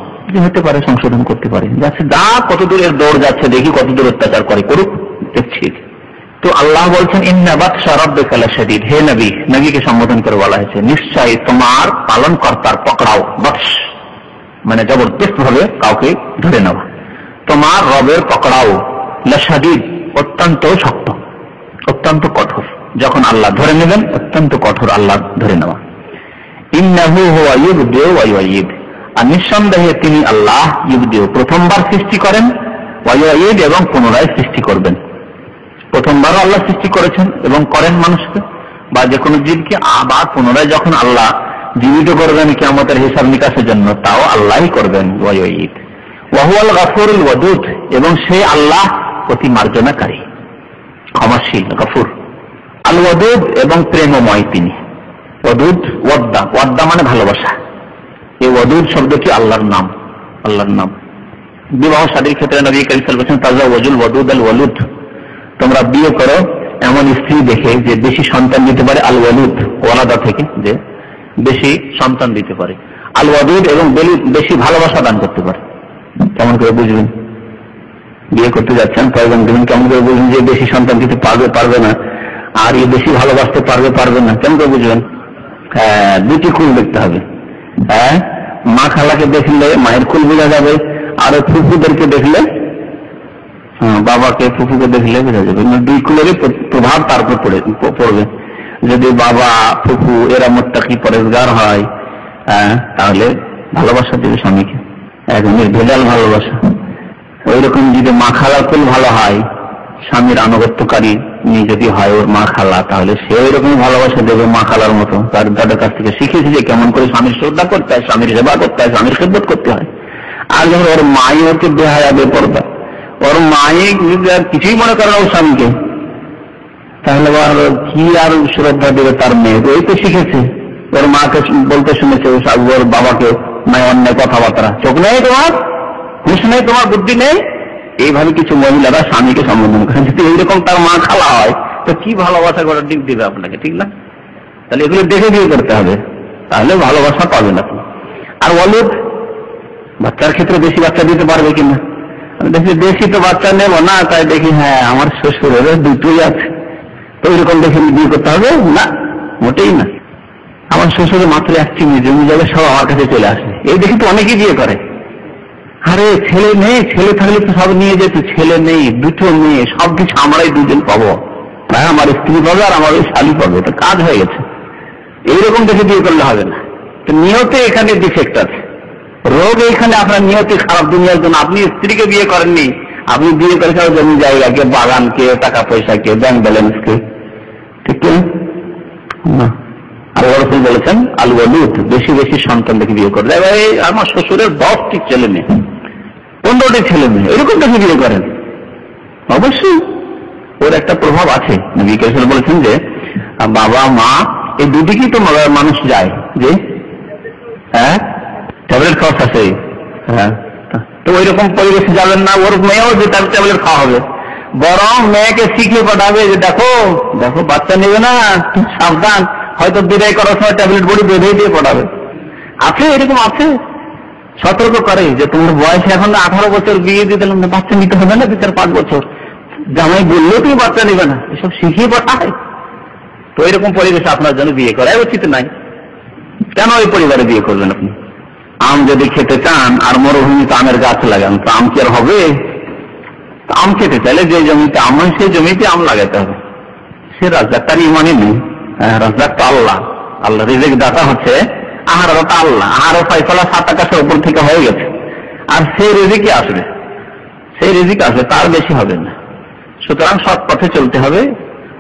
হতে পারে সংশোধন করতে পারে, যাচ্ছে যা কতদূর এর দৌড় যাচ্ছে, দেখি কতদূর অত্যাচার করে, করুক, দেখছি। তো আল্লাহ বলছেন ইন্না বাতশা রাব্বিকা লাশাদীদ, হে নবী, নবীকে সম্বোধন করে বলা হয়েছে নিশ্চয়ই তোমার পালনকর্তার পকড়াও, বাতশ মানে জবরদস্ত ভাবে কাউকে ধরে নেওয়া, তোমার রবের পকড়াও লাশাদীদ অত্যন্ত শক্ত, অত্যন্ত কঠোর। যখন আল্লাহ ধরে নেবেন অত্যন্ত কঠোর আল্লাহ ধরে নেওয়া। ইন্নাহু হুয়া ইউবদিউ ওয়া ইউঈদ, আর নিঃসন্দেহে তিনি আল্লাহ ইউবদিউ প্রথমবার সৃষ্টি করেন, ওয়া ইউঈদ এবং পুনরায় সৃষ্টি করবেন। প্রথমবারও আল্লাহ সৃষ্টি করেছেন এবং করেন মানুষকে বা যে কোনো জীবকে, আবার পুনরায় যখন আল্লাহ জীবিত করবেন কিয়ামতের হিসাব নিকাশের জন্য, তাও আল্লাহই করবেন। ওয়া ইউঈদ ওয়া হুয়াল গাফুরুল ওয়াদুদ, এবং সেই আল্লাহ অতি মার্জনাকারী, ক্ষমাশীল, গফুর। আল ওয়াদুদ এবং প্রেমময় তিনি। ওয়াদুদ, ওয়াদ্দা, ওয়াদ্দা মানে ভালোবাসা। এই ওয়াদুদ শব্দটি আল্লাহর নাম, আল্লাহর নাম। বিবাহ শাদীর ক্ষেত্রে নবী কারীম সাল্লাল্লাহু আলাইহি ওয়াসাল্লাম তাজাওয়াজুল ওয়াদুদ আল ওয়ালুদ, তোমরা বিয়ে করো এমন স্ত্রী দেখে যে বেশি সন্তান দিতে পারে, আল ওয়ালুদ ওয়ালাদা থেকে, যে বেশি সন্তান দিতে পারে, আল ওয়াদুদ এবং বেশি ভালোবাসা দান করতে পারে। কেমন করে বুঝবেন? বিয়ে করতে যাচ্ছেন, প্রয়োজন দেবেন, কেমন করে বুঝবেন যে বেশি সন্তান দিতে পারবে না, আর এ বেশি ভালোবাসতে পারবে না? কেমন করে বুঝবেন? হ্যাঁ, দুটি কুল দেখতে হবে। হ্যাঁ, মা খালাকে দেখলে মায়ের কুল বোঝা যাবে, আর ফুফুদেরকে দেখলে, বাবাকে ফুফুকে দেখলে বোঝা যাবে। দুই কুলেরই প্রভাব তার উপর পড়বে। যদি বাবা ফুফু এরা মুত্তাকি পরেজগার হয়, তাহলে ভালোবাসা দেবে স্বামীকে, একদম ভেজাল ভালোবাসা। ওই রকম যদি মা খালার কুল ভালো হয়, স্বামীর আনুগত্যকারী যদি হয় ওর মা খালা, তাহলে সে ওই রকম ভালোবাসা দেবে মা খালার মতো। তাদের কাছ থেকে শিখেছে যে কেমন করে স্বামীর শ্রদ্ধা করতে হয়, স্বামীর সেবা করতে হয়, স্বামীর খেদমত করতে হয়। আর যখন ওর মাই ওকে বেহায়া বেপরদা, ওর মায়ে কিছুই মনে করে ওর স্বামীকে, তাহলে কি আর শ্রদ্ধা দেবে তার মেয়ে? ওই তো শিখেছে, ওর মাকে বলতে শুনেছে, ওর বাবাকে মায়ের অন্যায় কথাবার্তা, চোখ নেই তোমার, হুঁশ নেই তোমার, বুদ্ধি নেই, এইভাবে কিছু মহিলারা স্বামীকে সম্বোধন করেন। যদি এইরকম তার মা খালা হয়, তো কি ভালোবাসা করার দিক দেবে আপনাকে, ঠিক না? তাহলে এগুলো দেখে বিয়ে করতে হবে, তাহলে ভালোবাসা পাবে না। আর ওয়ালুদ, বাচ্চার ক্ষেত্রে বেশি বাচ্চা দিতে পারবে কিনা? আমি দেখি বেশি তো বাচ্চা নেব না, তাই দেখি হ্যাঁ আমার শ্বশুরের দুটোই আছে, তো ওইরকম দেখে বিয়ে করতে হবে না, মোটেই না। আমার শ্বশুরের মাত্র এক চিনি জমি যাবে, সব আমার কাছে চলে আসে, এই দেখি তো অনেকেই বিয়ে করে। আরে ছেলে নেই, ছেলে থাকলে তো সব নিয়ে যেত, ছেলে নেই, দুটো মেয়ে, সবকিছু আমরাই দুজন পাবো, তাই আমার স্ত্রী পাবে আর আমার ওই শালি পাবে, তো কাজ হয়ে গেছে। এইরকম দেখে বিয়ে করলে হবে না। তো নিয়তে এখানে ডিফেক্ট আছে, রোগ এইখানে আপনার নিয়তে খারাপ। দুনিয়ার জন্য আপনি স্ত্রীকে বিয়ে করেননি, আপনি বিয়ে করেছেন জমি জায়গাকে, বাগানকে, টাকা পয়সাকে, ব্যাংক ব্যালেন্সকে, ঠিক না? আর রাসূল বলেছেন আল ওয়ালুদ, বেশি বেশি সন্তান দেখে বিয়ে করলে। আমার শ্বশুরের 10টি ছেলে মেয়ে, 15টি ছেলে মেয়ে, এরকম দেখে বিয়ে করেন, অবশ্যই ওর একটা প্রভাব আছে। নবী কারীম বলেছেন যে বাবা মা এই দুদিকেই তো মানুষ যায়, যে হ্যাঁ ট্যাবলেট খাওয়া আছে, হ্যাঁ, তো ওই রকম পরিবেশে যাবেন না, ওর মেয়েও যে তার ট্যাবলেট খাওয়া হবে, বরং মেয়েকে শিখিয়ে পাঠাবে যে দেখো দেখো বাচ্চা নেবে না, তুমি সাবধান, হয়তো বিদায় করার সময় ট্যাবলেট বড়ি বেঁধে দিয়ে পড়াবে। আছে, এরকম আছে। সতর্ক করে যে তোমার বয়স এখন 18 বছর, বিয়ে দিয়ে দিলাম, বাচ্চা নিতে হবে না 4-5 বছর, জামাই বললেও তুমি বাচ্চা নিবে না, এসব শিখিয়ে পাঠায়। তো এরকম পরিবেশে আপনার জন্য বিয়ে করা উচিত নাই। কেন ওই পরিবারে বিয়ে করবেন আপনি? আম যদি খেতে চান আর মরুভূমিতে আমের গাছ লাগান, তো আম কি আর হবে? আম খেতে চাইলে যে জমিতে আম হয় সেই জমিতে আম লাগাতে হবে। সে রাজ্জাক, তার ইমানই নেই। রাজ্জাক তো আল্লাহ, আল্লাহ রিজিক দাতা হচ্ছে আহারদাতা আল্লাহ। আহার ফয়সালা 7 আকাশের উপর থেকে হয়ে গেছে, আর সেই রিজিকই আসবে, সেই রিজিক আসবে, তার বেশি হবে না। সুতরাং সৎ পথে চলতে হবে।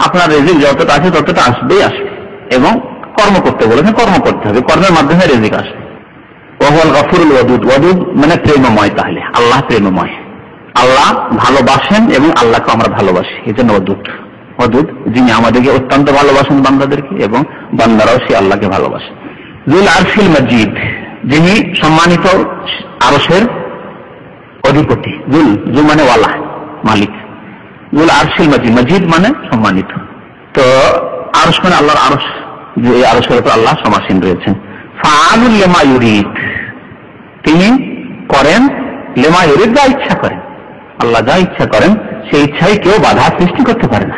আপনার রিজিক যতটা আছে ততটা আসবেই আসবে, এবং কর্ম করতে বলেছেন, কর্ম করতে হবে, কর্মের মাধ্যমে রিজিক আসবে। ওয়াহুয়াল গফুরুল ওয়াদুদ, ওয়াদুদ মানে প্রেমময়। তাহলে আল্লাহ প্রেমময়, আল্লাহ ভালোবাসেন এবং আল্লাহকে আমরা ভালোবাসি, এই জন্য ওয়াদুদ। ওয়াদুদ যিনি আমাদেরকে অত্যন্ত ভালোবাসেন বান্দাদেরকে, এবং বান্দারাও সে আল্লাহকে ভালোবাসেন। যুল আরশিল মাজিদ, যিনি সম্মানিত আরশের অধিপতি। যুল, যু মানে ওয়ালা, মালিক। যুল আরশিল মাজিদ, মাজিদ মানে সম্মানিত। তো আরশ মানে আল্লাহর আরশ, যে এই আরশের উপর আল্লাহ সমাসীন রয়েছেন। ফাআলুল লিমা ইউরিদ, তিনি করেন লিমা ইউরিদ, যা ইচ্ছা করেন। আল্লাহ যা ইচ্ছা করেন সেই ইচ্ছায় কেউ বাধা সৃষ্টি করতে পারে না।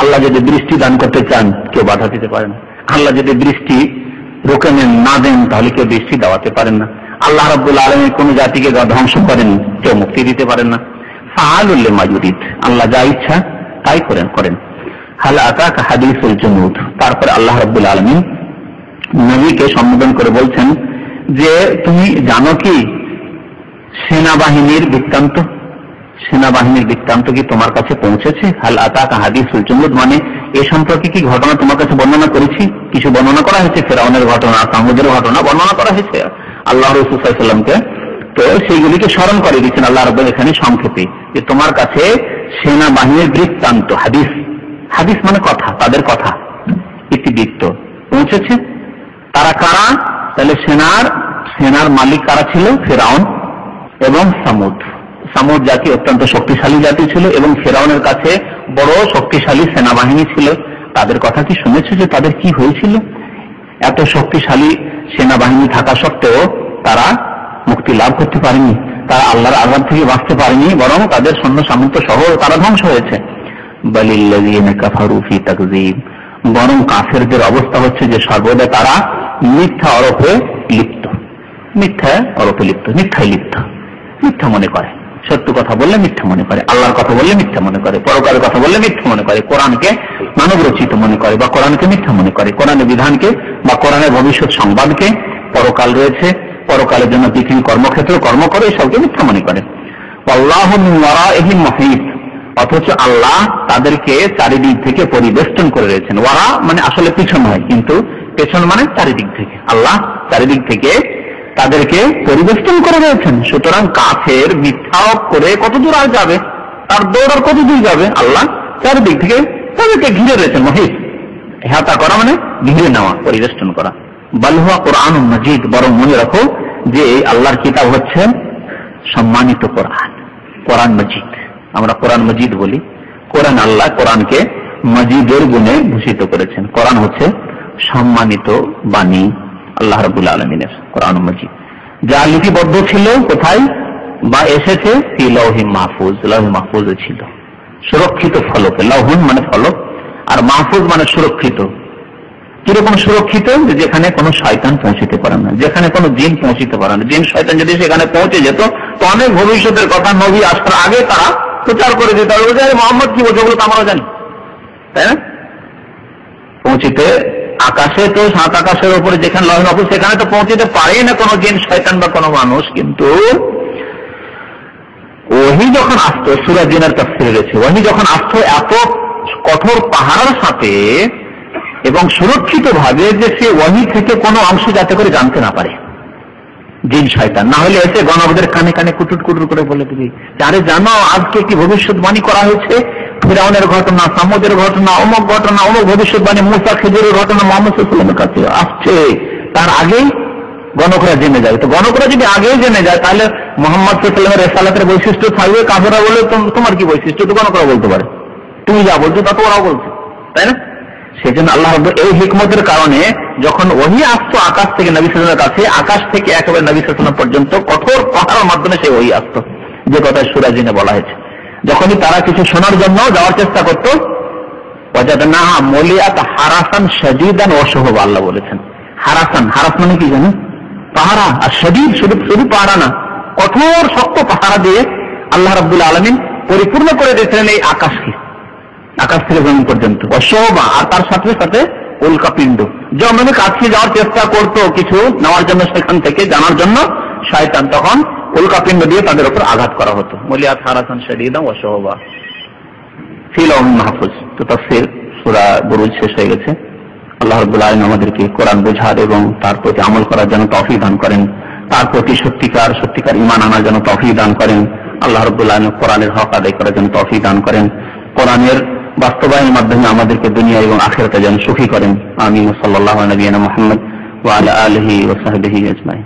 আল্লাহ যদি বৃষ্টি দান করতে চান, কেউ বাধা দিতে পারে না। আল্লাহ যদি বৃষ্টি রোকে নেন, না দেন, তাহলে কেউ বৃষ্টি দেওয়াতে পারেন না। আল্লাহ রাব্বুল আলামিন কোন জাতিকে ধ্বংস করেন, কেউ মুক্তি দিতে পারেন না। ফাআলুল লিমা ইউরিদ, আল্লাহ যা ইচ্ছা তাই করেন। হাল আতাকা হাদিসুল জুনুদ, তারপরে আল্লাহ রাব্বুল আলামিন নবীকে সম্বোধন করে বলছেন যে তুমি জানো কি সেনাবাহিনীর বৃত্তান্ত? সেনাবাহিনীর বৃত্তান্ত কি তোমার কাছে পৌঁছেছে? হাল আতাকা হাদিসুল জুনুদ মানে এ সম্পর্কে কি ঘটনা তোমার কাছে বর্ণনা করেছি? কিছু বর্ণনা করা হয়েছে, ফেরাউনের ঘটনা, সামুদের ঘটনা বর্ণনা করা হয়েছে আল্লাহ রাসূল সাল্লাল্লাহু আলাইহি ওয়াসাল্লামকে। তো সেইগুলিকে স্মরণ করে দিচ্ছেন আল্লাহ রাব্বুল এখানে সংক্ষেপে, যে তোমার কাছে সেনাবাহিনীর বৃত্তান্ত, হাদিস, হাদিস মানে কথা, তাদের কথা, ইতিবৃত্ত পৌঁছেছে। তারা কারা? তাহলে সেনার মালিক কারা ছিল? ফেরাউন এবং সামুদ। সামুদ জাতি অত্যন্ত শক্তিশালী জাতি ছিল, এবং ফেরাউনের কাছে বড় শক্তিশালী সেনাবাহিনী ছিল। তাদের কথা কি শুনেছে যে তাদের কি হয়েছিল? এত শক্তিশালী সেনাবাহিনী থাকা সত্ত্বেও তারা মুক্তি লাভ করতে পারেনি, তারা আল্লাহর আযাব থেকে বাঁচতে পারেনি, বরং তাদের সৈন্য সামন্ত সহ তারা ধ্বংস হয়েছে। বালিল্লাযীনা কাফারু ফি তাকযীব, বরং কাফেরদের অবস্থা হচ্ছে যে সর্বদা তারা মিথ্যা আরোপে লিপ্ত, মিথ্যায় লিপ্ত, মিথ্যা মনে করে। সত্য কথা বললে মিথ্যা মনে করে, আল্লাহর কথা বললে মিথ্যা মনে করে, পরকালের কথা বললে মিথ্যা মনে করে, কোরআনকে মানব রচিত মনে করে বা কোরআনকে মিথ্যা মনে করে, কোরআনের বিধানকে বা কোরআনের ভবিষ্যৎ সংবাদকে, পরকাল রয়েছে, পরকালের জন্য পৃথিবী কর্মক্ষেত্র কর্ম করে, সবকে মিথ্যা মনে করে। আল্লাহু মিন ওয়ারাইহিম মুহীত, অথচ আল্লাহ তাদেরকে চারিদিক থেকে পরিবেষ্টন করে রয়েছেন। ওয়ারা মানে আসলে পিছন হয়, কিন্তু পেছন মানে চারিদিক থেকে, আল্লাহ চারিদিক থেকে তাদেরকে পরিবেষ্টন করে রয়েছেন। সুতরাং কাফের মিথ্যা করে কত দূর আর যাবে, তার দৌড় আর কত দূর যাবে? আল্লাহ চারিদিক থেকে তাদেরকে ঘিরে রয়েছেন। মহিত হেতা করা মানে ঘিরে নেওয়া, পরিবেষ্টন করা। বালহুয়া কোরআনুম মাজিদ, বরং মনে রাখো যে এই আল্লাহর কিতাব হচ্ছে সম্মানিত কোরআন, কোরআন মাজিদ। আমরা কোরআন মাজিদ বলি, কোরআন, আল্লাহ কোরআনকে মাজিদের গুণে ভূষিত করেছেন। কোরআন হচ্ছে সম্মানিত বাণী আল্লাহ রাব্বুল আলামিনের, কোরআন মাজিদ, যা লিপিবদ্ধ ছিল কোথায় বা এসেছে? ফি লাউহিম মাহফুজ, লাউহে মাহফুজে ছিল, সুরক্ষিত ফলকে। লাউহুন মানে ফলক, আর মাহফুজ মানে সুরক্ষিত। কিরকম সুরক্ষিত? যেখানে কোনো শয়তান পৌঁছতে পারে না, যেখানে কোনো জিন পৌঁছতে পারে না। জিন শয়তান যদি সেখানে পৌঁছে যেত, তো অনেক ভবিষ্যতের কথা নবী আসার আগে তারা প্রচার করে দিত, মোহাম্মদ কি বলছে ওগুলো তো আমরাও জানি, তাই না? পৌঁছিতে আকাশে, তো 7 আকাশের উপরে যেখানে লৌহ মাহফুজ, সেখানে তো পৌঁছতে পারেই না কোনো জিন শয়তান বা কোনো মানুষ। কিন্তু ওহী যখন আসতো, সূরা জিনের তাফসীরে রয়েছে, ওহী যখন আসতো এত কঠোর পাহারার সাথে এবং সুরক্ষিত ভাবে, যে সে ওহী থেকে কোনো অংশ যাতে করে জানতে না পারে জিন শয়তান, না হলে এসে গণকদের কানে কানে কুটুর কুটুর করে বলে দিবি, আরে জানো আজকে কি ভবিষ্যৎবাণী করা হয়েছে, ফিরআউনের ঘটনা, সামুদের ঘটনা, অমুক ঘটনা, অমুক ভবিষ্যৎবাণী, মুসা খেজুরের ঘটনা মুহাম্মদ সাল্লাল্লাহু আলাইহি ওয়াসাল্লামের কাছে আসছে। তার আগেই গণকরা জেনে যায়। তো গণকরা যদি আগেই জেনে যায়, তাহলে মুহাম্মদ সাল্লাল্লাহু আলাইহি ওয়াসাল্লামের রিসালাতের বৈশিষ্ট্য থাকবে। কাফেররা বলে তোমার কি বৈশিষ্ট্য, তো গণকরা বলতে পারে, তুমি যা বলছো তা তো ওরাও বলছে, তাই না? সেজন্য আল্লাহ এই হিকমতের কারণে যখন ওহী আসতো আকাশ থেকে নবী সাল্লাল্লাহু আলাইহি ওয়াসাল্লামের কাছে, আকাশ থেকে একেবারে নবী সাল্লাল্লাহু আলাইহি ওয়াসাল্লাম পর্যন্ত কঠোর পাহারার মাধ্যমে সেই ওহী আসতো, যে কথা সূরা জিনে বলা হয়েছে। যখনই তারা কিছু শোনার জন্য যাওয়ার চেষ্টা করত, ওয়াজাদনাহা মুলিআত হারাসান শাদীদান ওয়া শুহুবা, আল্লাহ বলেছেন। হারাসান, হারাস মানে কি জানেন? পাহারা। আর শাদীদ শুধু পাহারা না, কঠোর শক্ত পাহারা দিয়ে আল্লাহ রাব্বুল আলামিন পরিপূর্ণ করে দিয়েছিলেন এই আকাশকে, আকাশ থেকে জমিন পর্যন্ত। অশোভা, আর তার সাথে সাথে উল্কাপিণ্ড। যখন কাছে যাওয়ার চেষ্টা করতো কিছু নেওয়ার জন্য, সেখান থেকে জানার জন্য, শয়তান তখন উল্কাপিণ্ড দিয়ে তাদের উপর আঘাত করা হতো। মুলিআত হারাসান শাদীদান ওয়া শুহুবা ফি লাওহিল মাহফুজ। তো তাফসীর সূরা বুরুজ শেষ হয়ে গেছে। আল্লাহ রাব্বুল আলামিন আমাদেরকে কোরআন বোঝার এবং তার প্রতি আমল করার জন্য তৌফিক দান করেন, তার প্রতি সত্যিকার ঈমান আনার জন্য তৌফিক দান করেন। আল্লাহ রাব্বুল আলামিন কোরআনের হক আদায় করার জন্য তৌফিক দান করেন। কোরআনের বাস্তবায়নের মাধ্যমে আমাদেরকে দুনিয়া এবং আখিরাতে যেন সুখী করেন। আমিন। সাল্লাল্লাহু আলা নবিয়িনা মুহাম্মদ ওয়া আলা আলিহি ওয়া সাহবিহি আজমাইন।